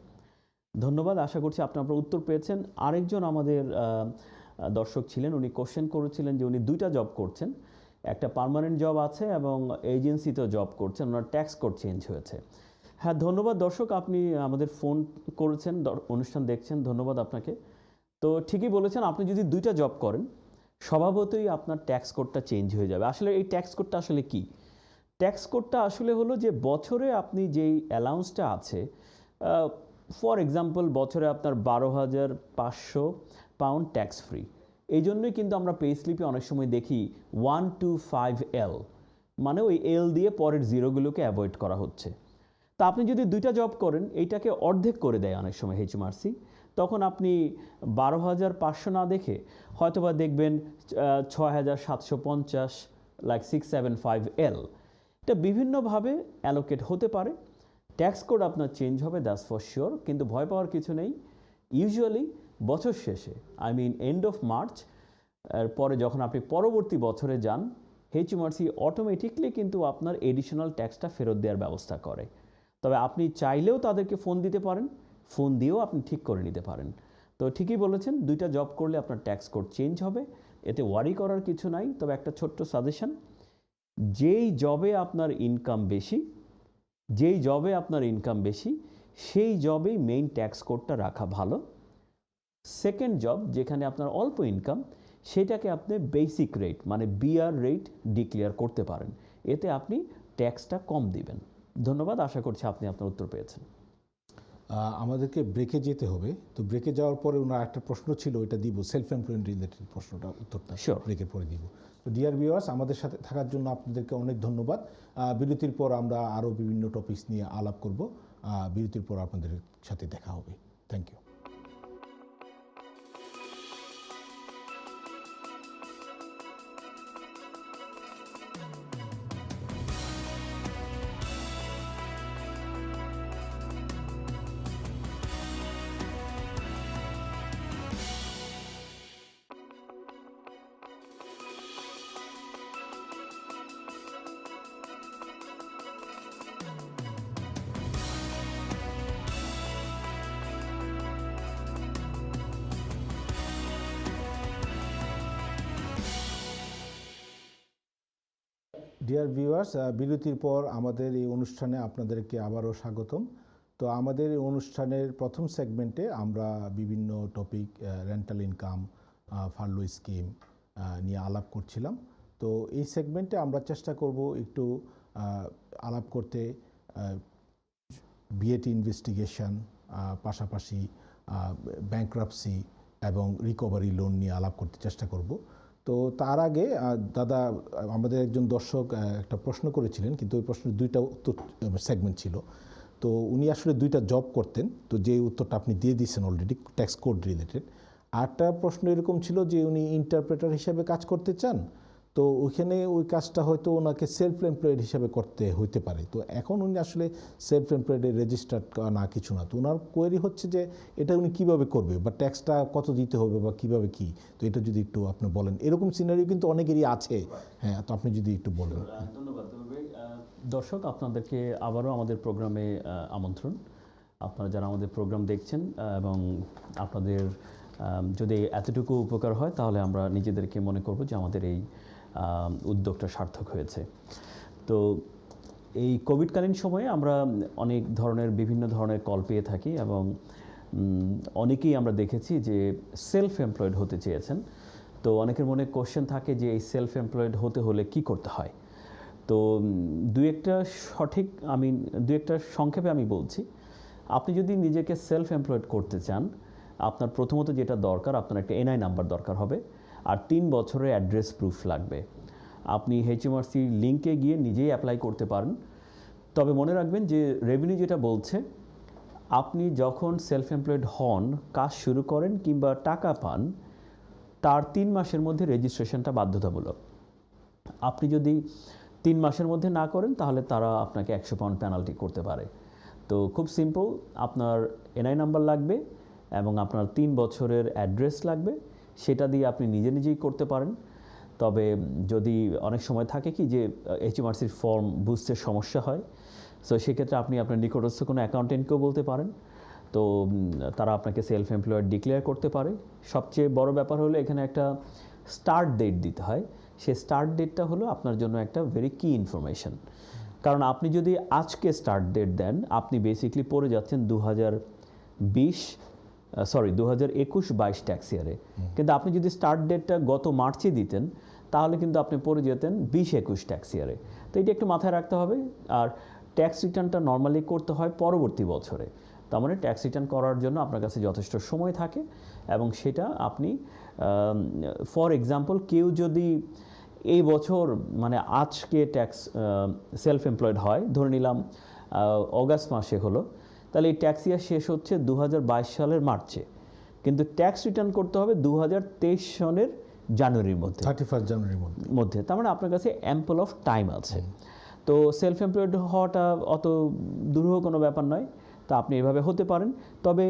ধন্যবাদ, আশা করছি আপনারা উত্তর পেয়েছেন। আরেকজন আমাদের দর্শক ছিলেন, উনি কোশ্চেন করেছিলেন যে উনি 2টা জব করছেন, একটা পার্মানেন্ট জব আছে এবং এজেন্সিতেও জব করছেন, ওনার ট্যাক্স কোড চেঞ্জ হয়েছে। হ্যাঁ, ধন্যবাদ দর্শক, আপনি আমাদের ফোন করেছেন, অনুষ্ঠান দেখছেন, ধন্যবাদ আপনাকে। তো ঠিকই বলেছেন, আপনি যদি 2টা জব করেন স্বভাবতই আপনার ট্যাক্স কোডটা চেঞ্জ হয়ে যাবে। আসলে এই ট্যাক্স কোডটা আসলে কি? ট্যাক্স কোডটা আসলে হলো যে বছরে আপনি যেই অ্যালাউন্সটা আছে, ফর এক্সাম্পল বছরে আপনার 12,500 পাউন্ড ট্যাক্স ফ্রি। এই জন্যই কিন্তু আমরা পে স্লিপে অনেক সময় দেখি 125L, মানে ওই এল দিয়ে পরের জিরোগুলোকে অ্যাভয়েড করা হচ্ছে। তা আপনি যদি 2টা জব করেন, এইটাকে অর্ধেক করে দেয় অনেক সময় HMRC, তখন আপনি 12,500 না দেখে হয়তোবা দেখবেন 6,750 লাইক 675L। এটা বিভিন্নভাবে অ্যালোকেট হতে পারে। ট্যাক্স কোড আপনার চেঞ্জ হবে, দ্যাটস ফর শিওর, কিন্তু ভয় পাওয়ার কিছু নেই। ইউজুয়ালি বছর শেষে, I mean end of March এর পরে যখন আপনি পরবর্তী বছরে যান, HMRC অটোমেটিকলি কিন্তু আপনার এডিশনাল ট্যাক্সটা ফেরত দেওয়ার ব্যবস্থা করে। তবে আপনি চাইলেও তাদেরকে ফোন দিতে পারেন, ফোন দিয়েও আপনি ঠিক করে নিতে পারেন। তো ঠিকই বলেছেন, 2টা জব করলে আপনার ট্যাক্স কোড চেঞ্জ হবে, এতে ওয়ারি করার কিছু নাই। তবে একটা ছোট্ট সাজেশন, যেই জবে আপনার ইনকাম বেশি সেই জবেই মেইন ট্যাক্স কোডটা রাখা ভালো। সেকেন্ড জব যেখানে আপনার অল্প ইনকাম, সেটাকে আপনি বেসিক রেট মানে BR রেট ডিক্লেয়ার করতে পারেন, এতে আপনি ট্যাক্সটা কম দিবেন। ধন্যবাদ, আশা করছি আপনি আপনার উত্তর পেয়েছেন। আমাদেরকে ব্রেকে যেতে হবে, তো ব্রেকে যাওয়ার পরে ওনার একটা প্রশ্ন ছিল, ওইটা দিব, সেলফ এমপ্লয়েড রিলেটেড প্রশ্নটা, উত্তরটা ব্রেকের পরে দিব। তো ডিয়ার ভিউয়ার্স, আমাদের সাথে থাকার জন্য আপনাদেরকে অনেক ধন্যবাদ। বিরতির পর আমরা আরও বিভিন্ন টপিকস নিয়ে আলাপ করব। বিরতির পর আপনাদের সাথে দেখা হবে। Thank you. ডিয়ার ভিউয়ার্স, বিরতির পর আমাদের এই অনুষ্ঠানে আপনাদেরকে আবারও স্বাগতম। তো আমাদের এই অনুষ্ঠানের প্রথম সেগমেন্টে আমরা বিভিন্ন topic, rental income, Farlow scheme নিয়ে আলাপ করছিলাম। তো এই সেগমেন্টে আমরা চেষ্টা করব একটু আলাপ করতে VAT ইনভেস্টিগেশন, পাশাপাশি ব্যাংক্রাপসি এবং রিকভারি লোন নিয়ে আলাপ করতে চেষ্টা করব। তো তার আগে দাদা, আমাদের একজন দর্শক একটা প্রশ্ন করেছিলেন, কিন্তু ওই প্রশ্নের 2টা উত্তর সেগমেন্ট ছিল। তো উনি আসলে 2টা জব করতেন, তো যে উত্তরটা আপনি দিয়ে দিয়েছেন অলরেডি ট্যাক্স কোড রিলেটেড। আরেকটা প্রশ্ন এরকম ছিল যে উনি ইন্টারপ্রেটার হিসেবে কাজ করতে চান, তো ওইখানে ওই কাজটা হয়তো ওনাকে সেলফ এমপ্লয়েড হিসেবে করতে হইতে পারে। তো এখন উনি আসলে সেলফ এমপ্লয়েডের রেজিস্টার্ড না কিছু না, তো ওনার কোয়েরি হচ্ছে যে এটা উনি কীভাবে করবে, বা ট্যাক্সটা কত দিতে হবে, বা কীভাবে কী। তো এটা যদি একটু আপনি বলেন, এরকম সিনারিও কিন্তু অনেকেরই আছে। হ্যাঁ, তো আপনি যদি একটু বলেন। ধন্যবাদ দর্শক, আপনাদেরকে আবারও আমাদের প্রোগ্রামে আমন্ত্রণ। আপনারা যারা আমাদের প্রোগ্রাম দেখছেন এবং আপনাদের যদি এতটুকু উপকার হয়, তাহলে আমরা নিজেদেরকে মনে করব যে আমাদের এই উদ্যোগটা সার্থক হয়েছে। তো এই কোভিডকালীন সময়ে আমরা অনেক ধরনের বিভিন্ন ধরনের কল পেয়ে থাকি, এবং অনেকেই আমরা দেখেছি যে সেলফ এমপ্লয়েড হতে চেয়েছেন। তো অনেকের মনে কোশ্চেন থাকে যে এই সেলফ এমপ্লয়েড হতে হলে কি করতে হয়। তো দু একটা সংক্ষেপে আমি বলছি। আপনি যদি নিজেকে সেলফ এমপ্লয়েড করতে চান, আপনার প্রথমত যেটা দরকার, আপনার একটা NI নাম্বার দরকার হবে, আর 3 বছরের অ্যাড্রেস প্রুফ লাগবে। আপনি HMRC লিঙ্কে গিয়ে নিজেই অ্যাপ্লাই করতে পারেন। তবে মনে রাখবেন যে রেভিনিউ যেটা বলছে, আপনি যখন সেলফ এমপ্লয়েড হন, কাজ শুরু করেন কিংবা টাকা পান, তার 3 মাসের মধ্যে রেজিস্ট্রেশনটা বাধ্যতামূলক। আপনি যদি 3 মাসের মধ্যে না করেন, তাহলে তারা আপনাকে 100 পাউন্ড পেনাল্টি করতে পারে। তো খুব সিম্পল, আপনার NI নাম্বার লাগবে এবং আপনার 3 বছরের অ্যাড্রেস লাগবে, সেটা দিয়ে আপনি নিজেই করতে পারেন। তবে যদি অনেক সময় থাকে কি যে HMRCর ফর্ম বুঝতে সমস্যা হয়, সো সেক্ষেত্রে আপনি আপনার নিকটস্থ কোনো অ্যাকাউন্টেন্টকেও বলতে পারেন। তো তারা আপনাকে সেলফ এমপ্লয়েড ডিক্লেয়ার করতে পারে। সবচেয়ে বড় ব্যাপার হলো এখানে একটা স্টার্ট ডেট দিতে হয়। সেই স্টার্ট ডেটটা হলো আপনার জন্য একটা ভেরি কি ইনফরমেশন। কারণ আপনি যদি আজকে স্টার্ট ডেট দেন, আপনি বেসিকলি পড়ে যাচ্ছেন 2021-22 ট্যাক্স ইয়ারে। কিন্তু আপনি যদি স্টার্ট ডেটটা গত মার্চে দিতেন, তাহলে কিন্তু আপনি পড়ে যেতেন 20-21 ট্যাক্স ইয়ারে। তো এটা একটু মাথায় রাখতে হবে। আর ট্যাক্স রিটার্নটা নর্মালি করতে হয় পরবর্তী বছরে। তার মানে ট্যাক্স রিটার্ন করার জন্য আপনার কাছে যথেষ্ট সময় থাকে, এবং সেটা আপনি ফর এক্সাম্পল, কেউ যদি এই বছর মানে আজকে ট্যাক্স সেলফ এমপ্লয়েড হয়, ধরে নিলাম অগাস্ট মাসে হলো, তাহলে এই ট্যাক্স ইয়ার শেষ হচ্ছে 2022 সালের মার্চে। কিন্তু ট্যাক্স রিটার্ন করতে হবে 2023 সনের জানুয়ারির মধ্যে 31 জানুয়ারির মধ্যে। মধ্যে তার মানে আপনার কাছে অ্যাম্পল অফ টাইম আছে। তো সেলফ এমপ্লয়েড হওয়াটা অত দুরূহ কোনো ব্যাপার নয়, তো আপনি এভাবে হতে পারেন। তবে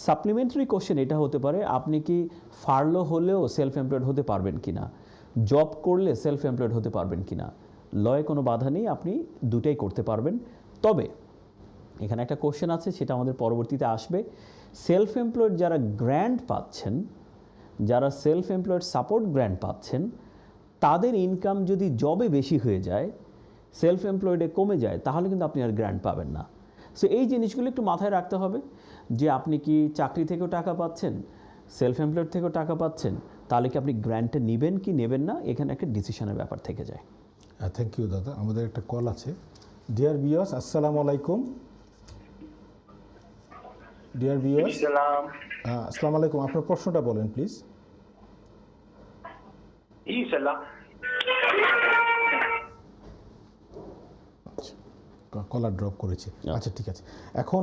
সাপ্লিমেন্টারি কোশ্চেন এটা হতে পারে, আপনি কি ফার্লো হলেও সেলফ এমপ্লয়েড হতে পারবেন কিনা, জব করলে সেলফ এমপ্লয়েড হতে পারবেন কিনা। লয়ে কোনো বাধা নেই, আপনি দুটাই করতে পারবেন। তবে এখানে একটা কোশ্চেন আছে, সেটা আমাদের পরবর্তীতে আসবে। সেলফ এমপ্লয়েড যারা গ্র্যান্ট পাচ্ছেন, যারা সেলফ এমপ্লয়েড সাপোর্ট গ্র্যান্ট পাচ্ছেন, তাদের ইনকাম যদি জবে বেশি হয়ে যায়, সেলফ এমপ্লয়েডে কমে যায়, তাহলে কিন্তু আপনি আর গ্র্যান্ট পাবেন না। সো এই জিনিসগুলো একটু মাথায় রাখতে হবে যে আপনি কি চাকরি থেকেও টাকা পাচ্ছেন, সেলফ এমপ্লয়েড থেকেও টাকা পাচ্ছেন, তাহলে কি আপনি গ্র্যান্টে নেবেন কি নেবেন না, এখানে একটা ডিসিশনের ব্যাপার থেকে যায়। থ্যাংক ইউ দাদা। আমাদের একটা কল আছে। ডিয়ার ভিউয়ার্স, আসসালামু আলাইকুম। ডিয়ার ভিউয়ার্স, আসসালামু আলাইকুম। আপনার প্রশ্নটা বলেন প্লিজ। কলার ড্রপ করেছে। আচ্ছা, ঠিক আছে। এখন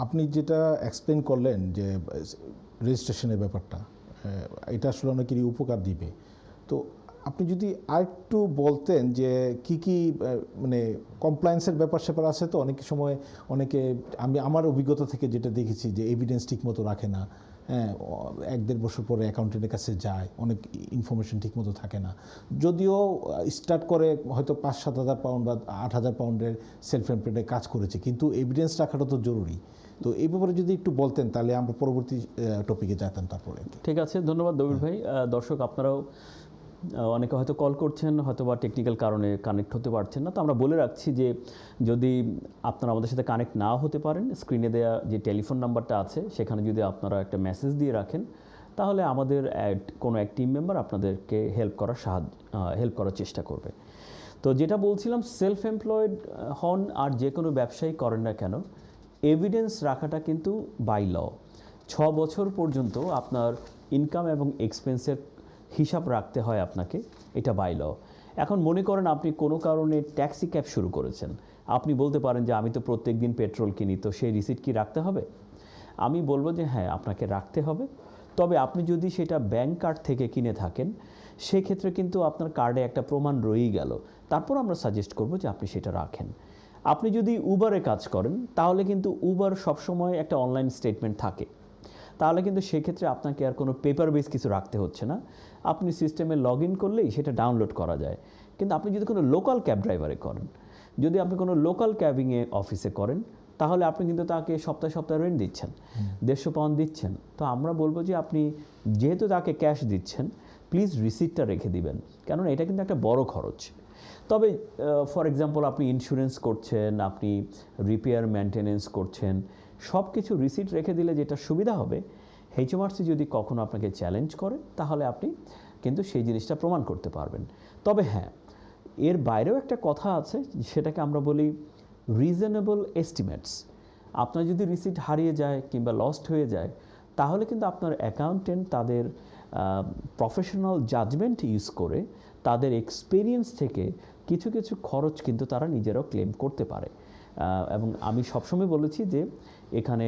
আপনি যেটা এক্সপ্লেন করলেন যে রেজিস্ট্রেশনের ব্যাপারটা, এটা আসলে অনেকেরই উপকার দিবে। তো আপনি যদি আরেকটু বলতেন যে কি কি মানে কমপ্লায়েন্সের ব্যাপার স্যাপার আছে। তো অনেক সময় অনেকে, আমি আমার অভিজ্ঞতা থেকে যেটা দেখেছি যে এভিডেন্স ঠিকমতো রাখে না, হ্যাঁ, 1-1.5 বছর পরে অ্যাকাউন্টেন্টের কাছে যায়, অনেক ইনফরমেশন ঠিকমতো থাকে না। যদিও স্টার্ট করে হয়তো 5-7 হাজার পাউন্ড বা 8 হাজার পাউন্ডের সেলফ এমপ্লয়েডে কাজ করেছে, কিন্তু এভিডেন্স রাখাটা তো জরুরি। তো এই ব্যাপারে যদি একটু বলতেন তাহলে আমরা পরবর্তী টপিকে যেতাম তারপরে। ঠিক আছে, ধন্যবাদ দবির ভাই। দর্শক আপনারাও অনেকে হয়তো কল করছেন, হয়তো বা টেকনিক্যাল কারণে কানেক্ট হতে পারছেন না। তো আমরা বলে রাখছি যে যদি আপনারা আমাদের সাথে কানেক্ট নাও হতে পারেন, স্ক্রিনে দেওয়া যে টেলিফোন নাম্বারটা আছে সেখানে যদি আপনারা একটা মেসেজ দিয়ে রাখেন, তাহলে আমাদের কোনো এক টিম মেম্বার আপনাদেরকে হেল্প করার চেষ্টা করবে। তো যেটা বলছিলাম, সেলফ এমপ্লয়েড হন আর যে কোনো ব্যবসায়ী করেন না কেন, এভিডেন্স রাখাটা কিন্তু বাই ল 6 বছর পর্যন্ত আপনার ইনকাম এবং এক্সপেন্সের হিসাব রাখতে হয় আপনাকে, এটা বাই ল। এখন মনে করেন আপনি কোনো কারণে ট্যাক্সি ক্যাব শুরু করেছেন, আপনি বলতে পারেন যে আমি তো প্রত্যেক দিন পেট্রোল কিনি, তো সেই রিসিট কি রাখতে হবে? আমি বলবো যে হ্যাঁ, আপনাকে রাখতে হবে। তবে আপনি যদি সেটা ব্যাংক কার্ড থেকে কিনে থাকেন, সেক্ষেত্রে কিন্তু আপনার কার্ডে একটা প্রমাণ রয়েই গেল। তারপর আমরা সাজেস্ট করব যে আপনি সেটা রাখেন। আপনি যদি উবারে কাজ করেন, তাহলে কিন্তু উবার সবসময় একটা অনলাইন স্টেটমেন্ট থাকে, তাহলে কিন্তু সেক্ষেত্রে আপনাকে আর কোনো পেপার বেস কিছু রাখতে হচ্ছে না। আপনি সিস্টেমে লগ ইন করলেই সেটা ডাউনলোড করা যায়। কিন্তু আপনি যদি কোনো লোকাল ক্যাব ড্রাইভারে করেন, যদি আপনি কোনো লোকাল ক্যাবিংয়ে অফিসে করেন, তাহলে আপনি কিন্তু তাকে সপ্তাহে সপ্তাহে রেন্ট দিচ্ছেন, 150 পাউন্ড দিচ্ছেন। তো আমরা বলবো যে আপনি যেহেতু তাকে ক্যাশ দিচ্ছেন, প্লিজ রিসিপ্টটা রেখে দিবেন, কেননা এটা কিন্তু একটা বড় খরচ। তবে ফর এক্সাম্পল আপনি ইন্স্যুরেন্স করছেন, আপনি রিপেয়ার মেনটেনেন্স করছেন, সব কিছু রিসিট রেখে দিলে যেটা সুবিধা হবে, HMRC যদি কখনো আপনাকে চ্যালেঞ্জ করে, তাহলে আপনি কিন্তু সেই জিনিসটা প্রমাণ করতে পারবেন। তবে হ্যাঁ, এর বাইরেও একটা কথা আছে, সেটাকে আমরা বলি রিজনেবল এস্টিমেটস। আপনার যদি রিসিট হারিয়ে যায় কিংবা লস্ট হয়ে যায়, তাহলে কিন্তু আপনার অ্যাকাউন্টেন্ট তাদের প্রফেশনাল জাজমেন্ট ইউজ করে, তাদের এক্সপিরিয়েন্স থেকে কিছু কিছু খরচ কিন্তু তারা নিজেরাও ক্লেম করতে পারে। এবং আমি সবসময় বলেছি যে এখানে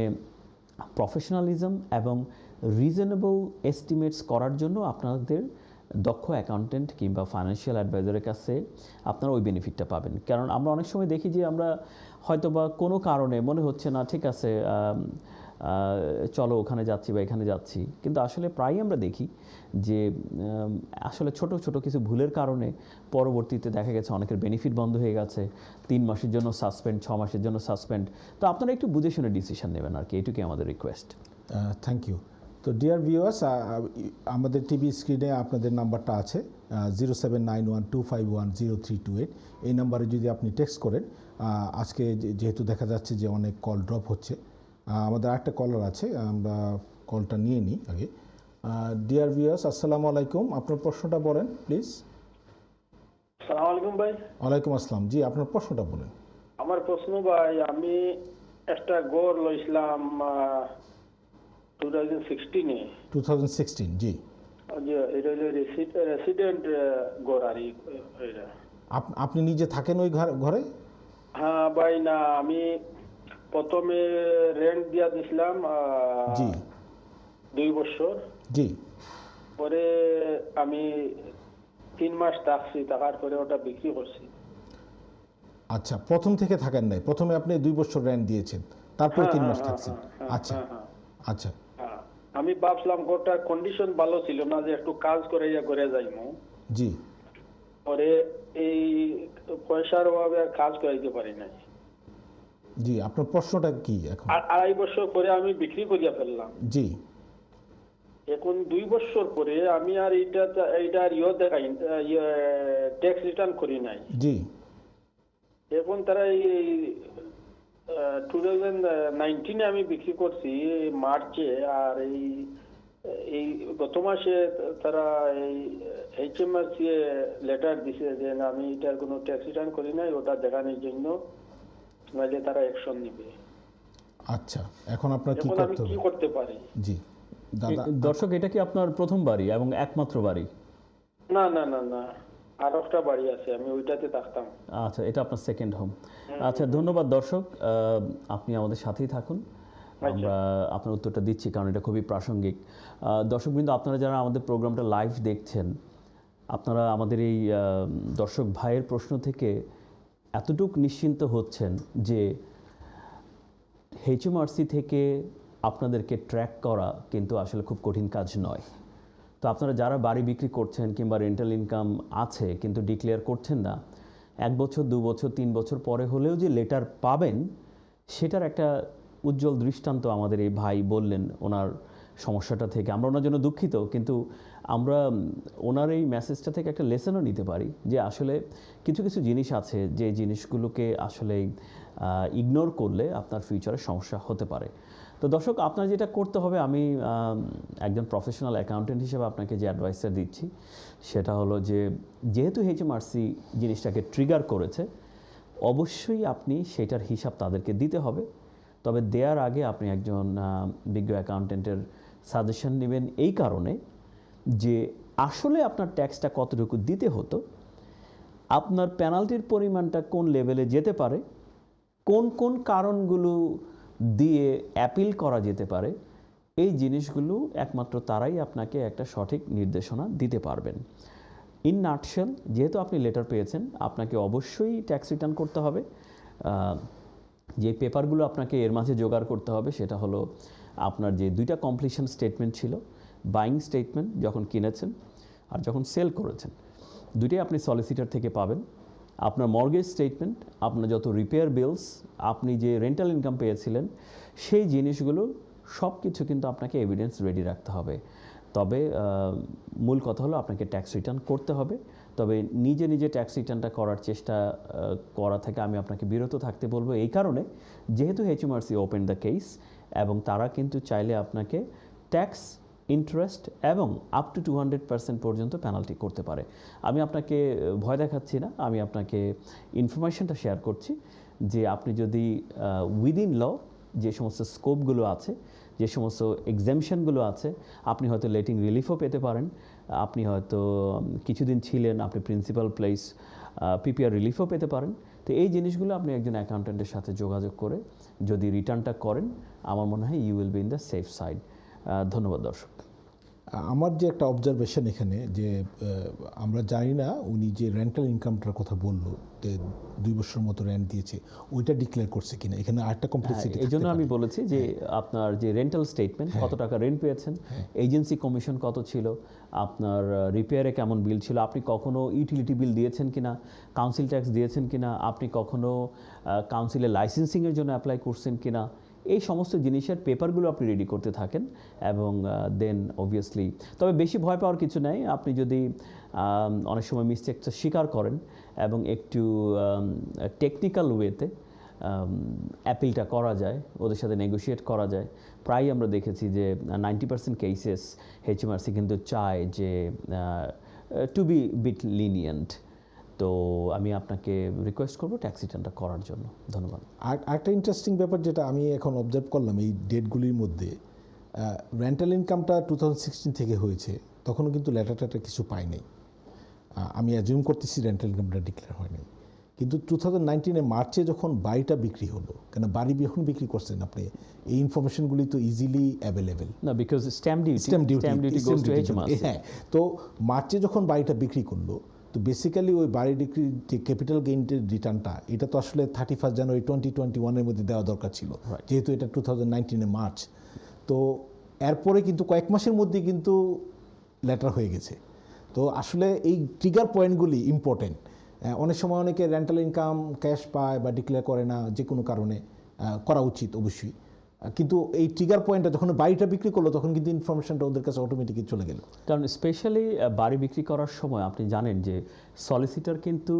প্রফেশনালিজম এবং রিজনেবল এস্টিমেটস করার জন্য আপনাদের দক্ষ অ্যাকাউন্টেন্ট কিংবা ফাইন্যান্সিয়াল অ্যাডভাইজারের কাছে আপনারা ওই বেনিফিটটা পাবেন। কারণ আমরা অনেক সময় দেখি যে আমরা হয়তো বা কোনো কারণে মনে হচ্ছে না, ঠিক আছে চলো ওখানে যাচ্ছি বা এখানে যাচ্ছি, কিন্তু আসলে প্রায়ই আমরা দেখি যে আসলে ছোট ছোট কিছু ভুলের কারণে পরবর্তীতে দেখা গেছে অনেকের বেনিফিট বন্ধ হয়ে গেছে, 3 মাসের জন্য সাসপেন্ড, 6 মাসের জন্য সাসপেন্ড। তো আপনারা একটু বুঝে শুনে ডিসিশন নেবেন আর কি, এটুকুই আমাদের রিকোয়েস্ট। Thank you. তো ডিয়ার ভিউয়ার্স, আমাদের টিভি স্ক্রিনে আপনাদের নাম্বারটা আছে 079125103228। এই নাম্বারে যদি আপনি টেক্সট করেন, আজকে যেহেতু দেখা যাচ্ছে যে অনেক কল ড্রপ হচ্ছে, আমাদের আরেকটা কলার আছে, আমরা কলটা নিয়ে নিই আগে। ডিয়ার ভিউয়ার্স, আসসালামু আলাইকুম। আপনার প্রশ্নটা বলেন প্লিজ। আসসালামু আলাইকুম ভাই। ওয়ালাইকুম আসসালাম। জি, আপনার প্রশ্নটা বলেন। আমার প্রশ্ন ভাই, আমি একটা গড় লইছিলাম 2016 জি। এটা হলো রেসিডেন্ট গড় আর আপনি নিজে থাকেন ওই ঘরে? হ্যাঁ ভাই, না আমি প্রথমে রেন্ট দিয়া দিছিলাম জি 2 বছর। জি পরে আমি 3 মাস থাকছি, থাকার পরে ওটা বিক্রি করছি। আচ্ছা, প্রথম থেকে থাকেন নাই, প্রথমে আপনি 2 বছর রেন্ট দিয়েছেন, তারপরে 3 মাস থাকছেন। আচ্ছা আচ্ছা হ্যাঁ, আমি ভাবছিলাম ঘরটার কন্ডিশন ভালো ছিল না, যে একটু কাজ করে করে যাইমু। জি পরে এই পয়সার অভাবে আর কাজ করাইতে পারি নাই। জি, আপনার প্রশ্নটা কি এখন? আর 2.5 বছর পরে আমি বিক্রি করিয়া ফেললাম। জি এখন 2 বছর পরে আমি আর এইটার দেখাই, ট্যাক্স রিটার্ন করি নাই। জি এখন তারা এই 2019-এ আমি বিক্রি করছি মার্চে, আর এই গত মাসে তারা এই HMRC লেটার দিছে যে না, আমি এটার কোনো ট্যাক্স রিটার্ন করি নাই, ওটা দেখানোর জন্য, নাহলে তারা অ্যাকশন নেবে। আচ্ছা, এখন আপনার কি এখন আমি করতে কি হবে? করতে পারি? জি দাদা, দর্শক, এটা কি আপনার প্রথম বাড়ি এবং একমাত্র বাড়ি? না না না না, আর একটা বাড়ি আছে, আমি ওইটাতে থাকতাম। আচ্ছা, এটা আপনার সেকেন্ড হোম। আচ্ছা, ধন্যবাদ দর্শক, আপনি আমাদের সাথেই থাকুন, আমরা আপনার উত্তরটা দিচ্ছি, কারণ এটা খুবই প্রাসঙ্গিক। দর্শকবৃন্দ, আপনারা যারা আমাদের প্রোগ্রামটা লাইভ দেখছেন, আপনারা আমাদের এই দর্শক ভাইয়ের প্রশ্ন থেকে এতটুক নিশ্চিন্ত হচ্ছেন যে HMRC থেকে আপনাদেরকে ট্র্যাক করা কিন্তু আসলে খুব কঠিন কাজ নয়। তো আপনারা যারা বাড়ি বিক্রি করছেন কিংবা রেন্টাল ইনকাম আছে কিন্তু ডিক্লেয়ার করছেন না, 1 বছর 2 বছর 3 বছর পরে হলেও যে লেটার পাবেন, সেটার একটা উজ্জ্বল দৃষ্টান্ত আমাদের এই ভাই বললেন ওনার সমস্যাটা থেকে। আমরা ওনার জন্য দুঃখিত, কিন্তু আমরা ওনার এই মেসেজটা থেকে একটা লেসনও নিতে পারি যে আসলে কিছু কিছু জিনিস আছে যে জিনিসগুলোকে আসলে ইগনোর করলে আপনার ফিউচারে সমস্যা হতে পারে। তো দর্শক, আপনার যেটা করতে হবে, আমি একজন প্রফেশনাল অ্যাকাউন্টেন্ট হিসেবে আপনাকে যে অ্যাডভাইসটা দিচ্ছি সেটা হলো যে যেহেতু HMRC জিনিসটাকে ট্রিগার করেছে, অবশ্যই আপনি সেটার হিসাব তাদেরকে দিতে হবে। তবে দেওয়ার আগে আপনি একজন বিজ্ঞ অ্যাকাউন্টেন্টের সাজেশন নেবেন, এই কারণে যে আসলে আপনার ট্যাক্সটা কতটুকু দিতে হতো, আপনার পেনাল্টির পরিমাণটা কোন লেভেলে যেতে পারে, কোন কোন কারণগুলো দিয়ে অ্যাপিল করা যেতে পারে, এই জিনিসগুলো একমাত্র তারাই আপনাকে একটা সঠিক নির্দেশনা দিতে পারবেন। ইন নাটশেল, যেহেতু আপনি লেটার পেয়েছেন, আপনাকে অবশ্যই ট্যাক্স রিটার্ন করতে হবে। যে পেপারগুলো আপনাকে এর মাঝে জোগাড় করতে হবে সেটা হলো আপনার যে 2টা কমপ্লিশন স্টেটমেন্ট ছিল, বাইং স্টেটমেন্ট যখন কিনেছেন আর যখন সেল করেছেন, দুটোই আপনি সলিসিটর থেকে পাবেন। আপনার মর্গেজ স্টেটমেন্ট, আপনার যত রিপেয়ার বিলস, আপনি যে রেন্টাল ইনকাম পেয়েছিলেন, সেই জিনিসগুলো সব কিছু কিন্তু আপনাকে এভিডেন্স রেডি রাখতে হবে। তবে মূল কথা হলো আপনাকে ট্যাক্স রিটার্ন করতে হবে। তবে নিজে নিজে ট্যাক্স রিটার্নটা করার চেষ্টা করা থেকে আমি আপনাকে বিরত থাকতে বলবো, এই কারণে যেহেতু HMRC ওপেন দ্য কেস এবং তারা কিন্তু চাইলে আপনাকে ট্যাক্স, ইন্টারেস্ট এবং আপ টু 200% পর্যন্ত পেনাল্টি করতে পারে। আমি আপনাকে ভয় দেখাচ্ছি না, আমি আপনাকে ইনফরমেশনটা শেয়ার করছি যে আপনি যদি উইদিন ল যে সমস্ত স্কোপগুলো আছে, যে সমস্ত এক্সামশনগুলো আছে, আপনি হয়তো লেটিং রিলিফও পেতে পারেন, আপনি হয়তো কিছুদিন ছিলেন, আপনি প্রিন্সিপাল প্লেস PPR রিলিফও পেতে পারেন। তো এই জিনিসগুলো আপনি একজন অ্যাকাউন্টেন্টের সাথে যোগাযোগ করে যদি রিটার্নটা করেন, আমার মনে হয় you will be in the safe side. ধন্যবাদ দর্শক। আমার যে একটা অবজারভেশন এখানে, যে আমরা জানি না উনি যে রেন্টাল ইনকামটার কথা বললো, যে 2 বছর মতো রেন্ট দিয়েছে, ওইটা ডিক্লেয়ার করছে কিনা, এখানে আরেকটা কমপ্লেক্সিটি। এই জন্য আমি বলেছি যে আপনার যে রেন্টাল স্টেটমেন্ট, কত টাকা রেন্ট পেয়েছেন, এজেন্সি কমিশন কত ছিল, আপনার রিপেয়ারে কেমন বিল ছিল, আপনি কখনো ইউটিলিটি বিল দিয়েছেন কিনা, কাউন্সিল ট্যাক্স দিয়েছেন কিনা, আপনি কখনো কাউন্সিলের লাইসেন্সিংয়ের জন্য অ্যাপ্লাই করছেন কিনা, এই সমস্ত জিনিসের পেপারগুলো আপনি রেডি করতে থাকেন এবং দেন অবভিয়াসলি, তবে বেশি ভয় পাওয়ার কিছু নেই। আপনি যদি অনেক সময় মিস্টেকটা স্বীকার করেন এবং একটু টেকনিক্যাল ওয়েতে অ্যাপিলটা করা যায়, ওদের সাথে নেগোশিয়েট করা যায়। প্রায় আমরা দেখেছি যে 90% কেসেস HMRC কিন্তু চায় যে টু বি বিট লিনিয়েন্ট। তো আমি আপনাকে রিকোয়েস্ট করবো ট্যাক্স রিটার্নটা করার জন্য। ধন্যবাদ। আর একটা ইন্টারেস্টিং ব্যাপার যেটা আমি এখন অবজার্ভ করলাম এই ডেটগুলির মধ্যে, রেন্টাল ইনকামটা 2016 থেকে হয়েছে, তখনও কিন্তু লেটারটা কিছু পাই নাই। আমি অ্যাজিউম করতেছি রেন্টাল ইনকামটা ডিক্লেয়ার হয়নি, কিন্তু 2019 মার্চে যখন বাড়িটা বিক্রি হলো, কেন বাড়ি যখন বিক্রি করছেন আপনি, এই ইনফরমেশনগুলি তো ইজিলি অ্যাভেলেবেল না, because stamp duty goes to HMRC। হ্যাঁ, তো মার্চে যখন বাড়িটা বিক্রি করলো, তো বেসিক্যালি ওই বাড়ি বিক্রির যে ক্যাপিটাল গেইনের রিটার্নটা, এটা তো আসলে 31 জানুয়ারি 2021 মধ্যে দেওয়া দরকার ছিল, যেহেতু এটা 2019 মার্চ। তো এরপরে কিন্তু কয়েক মাসের মধ্যে কিন্তু লেটার হয়ে গেছে। তো আসলে এই ট্রিগার পয়েন্টগুলি ইম্পর্টেন্ট। অনেক সময় অনেকে রেন্টাল ইনকাম ক্যাশ পায় বা ডিক্লেয়ার করে না, যে কোনো কারণে করা উচিত অবশ্যই, কিন্তু এই ট্রিগার পয়েন্টটা যখন বাড়িটা বিক্রি করলো তখন কিন্তু ইনফরমেশনটা ওদের কাছে অটোমেটিকলি চলে গেল। কারণ স্পেশালি বাড়ি বিক্রি করার সময় আপনি জানেন যে সলিসিটর কিন্তু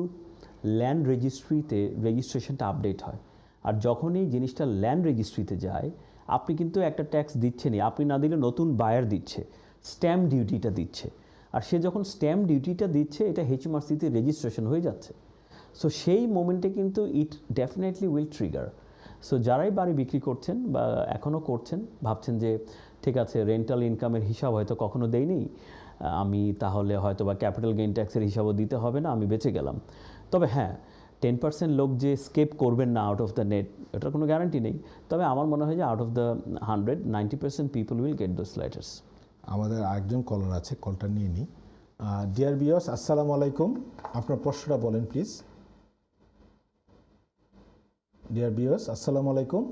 ল্যান্ড রেজিস্ট্রিতে রেজিস্ট্রেশনটা আপডেট হয়, আর যখনই জিনিসটা ল্যান্ড রেজিস্ট্রিতে যায় আপনি কিন্তু একটা ট্যাক্স দিচ্ছেনই, আপনি না দিলে নতুন বায়ার দিচ্ছে, স্ট্যাম্প ডিউটিটা দিচ্ছে, আর সে যখন স্ট্যাম্প ডিউটিটা দিচ্ছে এটা HMRCতে রেজিস্ট্রেশন হয়ে যাচ্ছে। সো সেই মোমেন্টে কিন্তু ইট ডেফিনেটলি উইল ট্রিগার। সো যারাই বাড়ি বিক্রি করছেন বা এখনও করছেন, ভাবছেন যে ঠিক আছে রেন্টাল ইনকামের হিসাব হয়তো কখনো দেইনি, আমি তাহলে হয়তো বা ক্যাপিটাল গেইন ট্যাক্সের হিসাবও দিতে হবে না, আমি বেঁচে গেলাম। তবে হ্যাঁ, 10% লোক যে স্কেপ করবেন না আউট অফ দ্য নেট, এটার কোনো গ্যারান্টি নেই। তবে আমার মনে হয় যে out of the 100, 90% people will get those letters. আমাদের আরেকজন কলার আছে, কলটা নিয়ে নিই। ডিয়ার ভিউয়ার্স, আসসালামু আলাইকুম, আপনার প্রশ্নটা বলেন প্লিজ। ডিয়ার ভিউয়ার্স, আসসালামু আলাইকুম।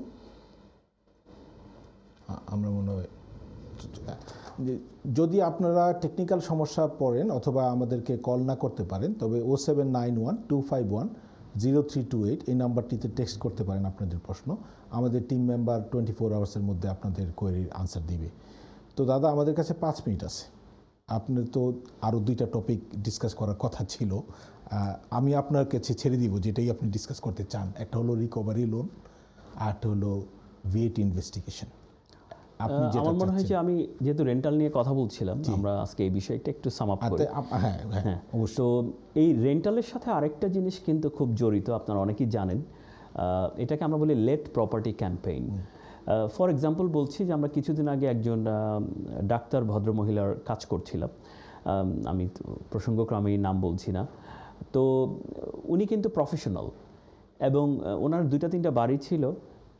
আমরা মনে হয় যদি আপনারা টেকনিক্যাল সমস্যা পড়েন অথবা আমাদেরকে কল না করতে পারেন, তবে 0791-251-0328 এই নাম্বারটিতে টেক্সট করতে পারেন আপনাদের প্রশ্ন। আমাদের টিম মেম্বার 24 আওয়ার্সের মধ্যে আপনাদের কোয়েরির আনসার দিবে। তো দাদা, আমাদের কাছে 5 মিনিট আছে। আপনার তো আরও 2টা টপিক ডিসকাস করার কথা ছিল, আমি আপনার কাছে ছেড়ে দিব যেটাই আপনি ডিসকাস করতে চান। একটা হলো রিকভারি লোন, আর একটা হলো VAT ইনভেস্টিগেশন। আমার মনে হয় যে আমি যেহেতু রেন্টাল নিয়ে কথা বলছিলাম, আমরা আজকে এই বিষয়টা একটু সাম আপ করি। হ্যাঁ, তো এই রেন্টালের সাথে আরেকটা জিনিস কিন্তু খুব জড়িত, আপনারা অনেকেই জানেন, এটাকে আমরা বলি let property campaign. For example বলছি যে আমরা কিছুদিন আগে একজন ডাক্তার ভদ্রমহিলার কাজ করছিলাম, আমি প্রসঙ্গক্রমে নাম বলছি না। তো উনি কিন্তু প্রফেশনাল এবং ওনার 2-3টা বাড়ি ছিল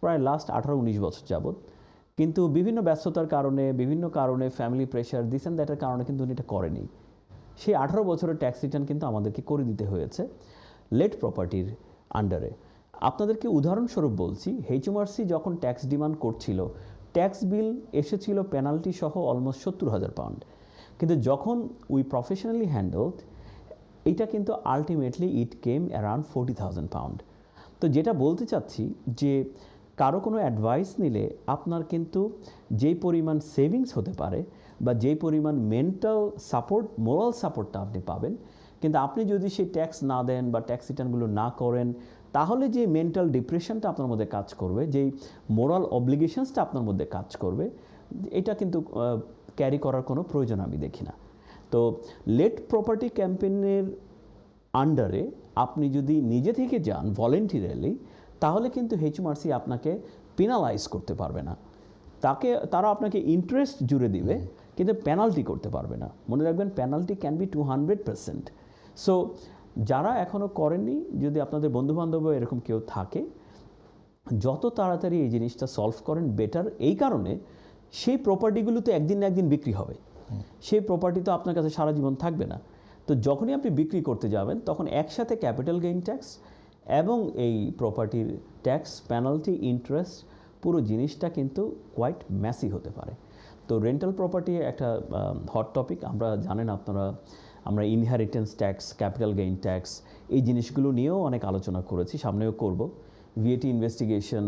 প্রায় লাস্ট 18-19 বছর যাবৎ, কিন্তু বিভিন্ন ব্যস্ততার কারণে, বিভিন্ন কারণে, ফ্যামিলি প্রেশার, দিস অ্যান্ড দ্যাটের কারণে কিন্তু উনি এটা করেনি। সেই 18 বছরের ট্যাক্স রিটার্ন কিন্তু আমাদেরকে করে দিতে হয়েছে লেট প্রপার্টির আন্ডারে। আপনাদেরকে উদাহরণস্বরূপ বলছি, HMRC যখন ট্যাক্স ডিমান্ড করছিল, ট্যাক্স বিল এসেছিল পেনাল্টি সহ অলমোস্ট 70,000 পাউন্ড, কিন্তু যখন উই প্রফেশনালি হ্যান্ডেলড, এটা কিন্তু আলটিমেটলি ইট কেম অ্যারাউন্ড 40,000 পাউন্ড। তো যেটা বলতে চাচ্ছি যে কারো কোনো অ্যাডভাইস নিলে আপনার কিন্তু যেই পরিমাণ সেভিংস হতে পারে বা যেই পরিমাণ মেন্টাল সাপোর্ট, মোরাল সাপোর্টটা আপনি পাবেন, কিন্তু আপনি যদি সেই ট্যাক্স না দেন বা ট্যাক্স রিটার্নগুলো না করেন, তাহলে যে মেন্টাল ডিপ্রেশনটা আপনার মধ্যে কাজ করবে, যেই মোরাল অব্লিগেশনসটা আপনার মধ্যে কাজ করবে, এটা কিন্তু ক্যারি করার কোনো প্রয়োজন আমি দেখি না। তো লেট প্রপার্টি ক্যাম্পেইনের আন্ডারে আপনি যদি নিজে থেকে যান ভলেন্টিয়ারলি, তাহলে কিন্তু HMRC আপনাকে পেনালাইজ করতে পারবে না। তারা আপনাকে ইন্টারেস্ট জুড়ে দিবে, কিন্তু পেনাল্টি করতে পারবে না। মনে রাখবেন, পেনাল্টি ক্যান বি 200%। সো যারা এখনও করেননি, যদি আপনাদের বন্ধুবান্ধব এরকম কেউ থাকে, যত তাড়াতাড়ি এই জিনিসটা সলভ করেন বেটার। এই কারণে সেই প্রপার্টিগুলো তো একদিন না একদিন বিক্রি হবে, সেই প্রপার্টি তো আপনার কাছে সারা জীবন থাকবে না। তো যখনই আপনি বিক্রি করতে যাবেন, তখন একসাথে ক্যাপিটাল গেইন ট্যাক্স এবং এই প্রপার্টির ট্যাক্স, পেনাল্টি, ইন্টারেস্ট, পুরো জিনিসটা কিন্তু কোয়াইট ম্যাসি হতে পারে। তো রেন্টাল প্রপার্টি একটা হট টপিক। আমরা জানেন আপনারা, আমরা inheritance tax, capital gain tax, এই জিনিসগুলো নিয়েও অনেক আলোচনা করেছি, সামনেও করব। VAT ইনভেস্টিগেশন,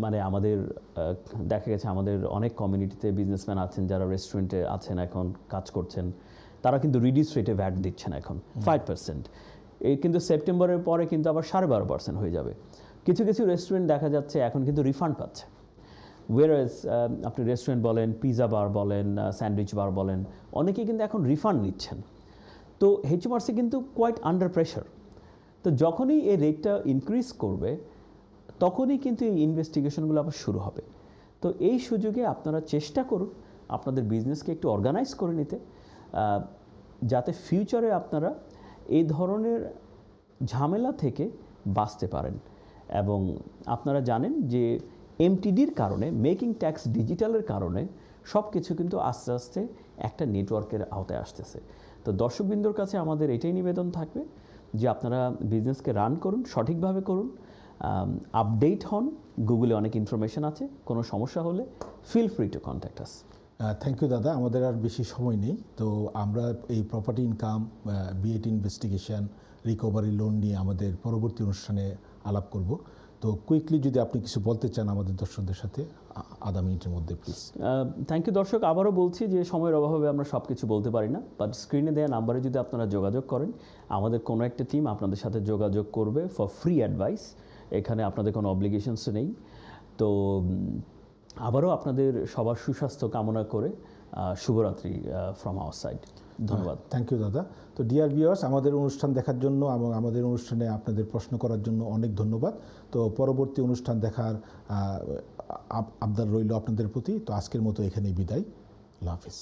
মানে আমাদের দেখা গেছে আমাদের অনেক কমিউনিটিতে বিজনেসম্যান আছেন যারা রেস্টুরেন্টে আছেন, এখন কাজ করছেন, তারা কিন্তু রিডিউস রেটে ভ্যাট দিচ্ছেন এখন 5%। এই কিন্তু সেপ্টেম্বরের পরে কিন্তু আবার 12.5% হয়ে যাবে। কিছু কিছু রেস্টুরেন্ট দেখা যাচ্ছে এখন কিন্তু রিফান্ড পাচ্ছে। ওয়েরাজ আপনি রেস্টুরেন্ট বলেন, পিজা বার বলেন, স্যান্ডউইচ বার বলেন, অনেকেই কিন্তু এখন রিফান্ড নিচ্ছেন। তো HMRC কিন্তু কোয়াইট আন্ডার প্রেশার। তো যখনই এই রেটটা ইনক্রিজ করবে, তখনই কিন্তু এই ইনভেস্টিগেশনগুলো আবার শুরু হবে। তো এই সুযোগে আপনারা চেষ্টা করুন আপনাদের বিজনেসকে একটু অর্গানাইজ করে নিতে, যাতে ফিউচারে আপনারা এই ধরনের ঝামেলা থেকে বাঁচতে পারেন। এবং আপনারা জানেন যে এমটিডির কারণে, মেকিং ট্যাক্স ডিজিটালের কারণে সব কিছু কিন্তু আস্তে আস্তে একটা নেটওয়ার্কের আওতায় আসতেছে। তো দর্শকবৃন্দর কাছে আমাদের এটাই নিবেদন থাকবে যে আপনারা বিজনেসকে রান করুন, সঠিকভাবে করুন, আপডেট হন। গুগলে অনেক ইনফরমেশন আছে, কোনো সমস্যা হলে feel free to contact us. Thank you দাদা, আমাদের আর বেশি সময় নেই। তো আমরা এই প্রপার্টি ইনকাম, বিএট ইনভেস্টিগেশন, রিকভারি লোন নিয়ে আমাদের পরবর্তী অনুষ্ঠানে আলাপ করব। তো কুইকলি যদি আপনি কিছু বলতে চান আমাদের দর্শকদের সাথে আধা মিনিটের মধ্যে প্লিজ। থ্যাংক ইউ দর্শক, আবারও বলছি যে সময়ের অভাবে আমরা সব কিছু বলতে পারি না, বাট স্ক্রিনে দেওয়া নাম্বারে যদি আপনারা যোগাযোগ করেন, আমাদের কোনো একটা টিম আপনাদের সাথে যোগাযোগ করবে ফর ফ্রি অ্যাডভাইস। এখানে আপনাদের কোনো অব্লিগেশনস নেই। তো আবারও আপনাদের সবার সুস্বাস্থ্য কামনা করে শুভরাত্রি ফ্রম আওয়ার সাইড। ধন্যবাদ। থ্যাংক ইউ দাদা। তো ডিয়ার ভিউয়ার্স, আমাদের অনুষ্ঠান দেখার জন্য এবং আমাদের অনুষ্ঠানে আপনাদের প্রশ্ন করার জন্য অনেক ধন্যবাদ। তো পরবর্তী অনুষ্ঠান দেখার আবদার রইল আপনাদের প্রতি। তো আজকের মতো এখানেই বিদায়। আল্লাহ হাফিজ।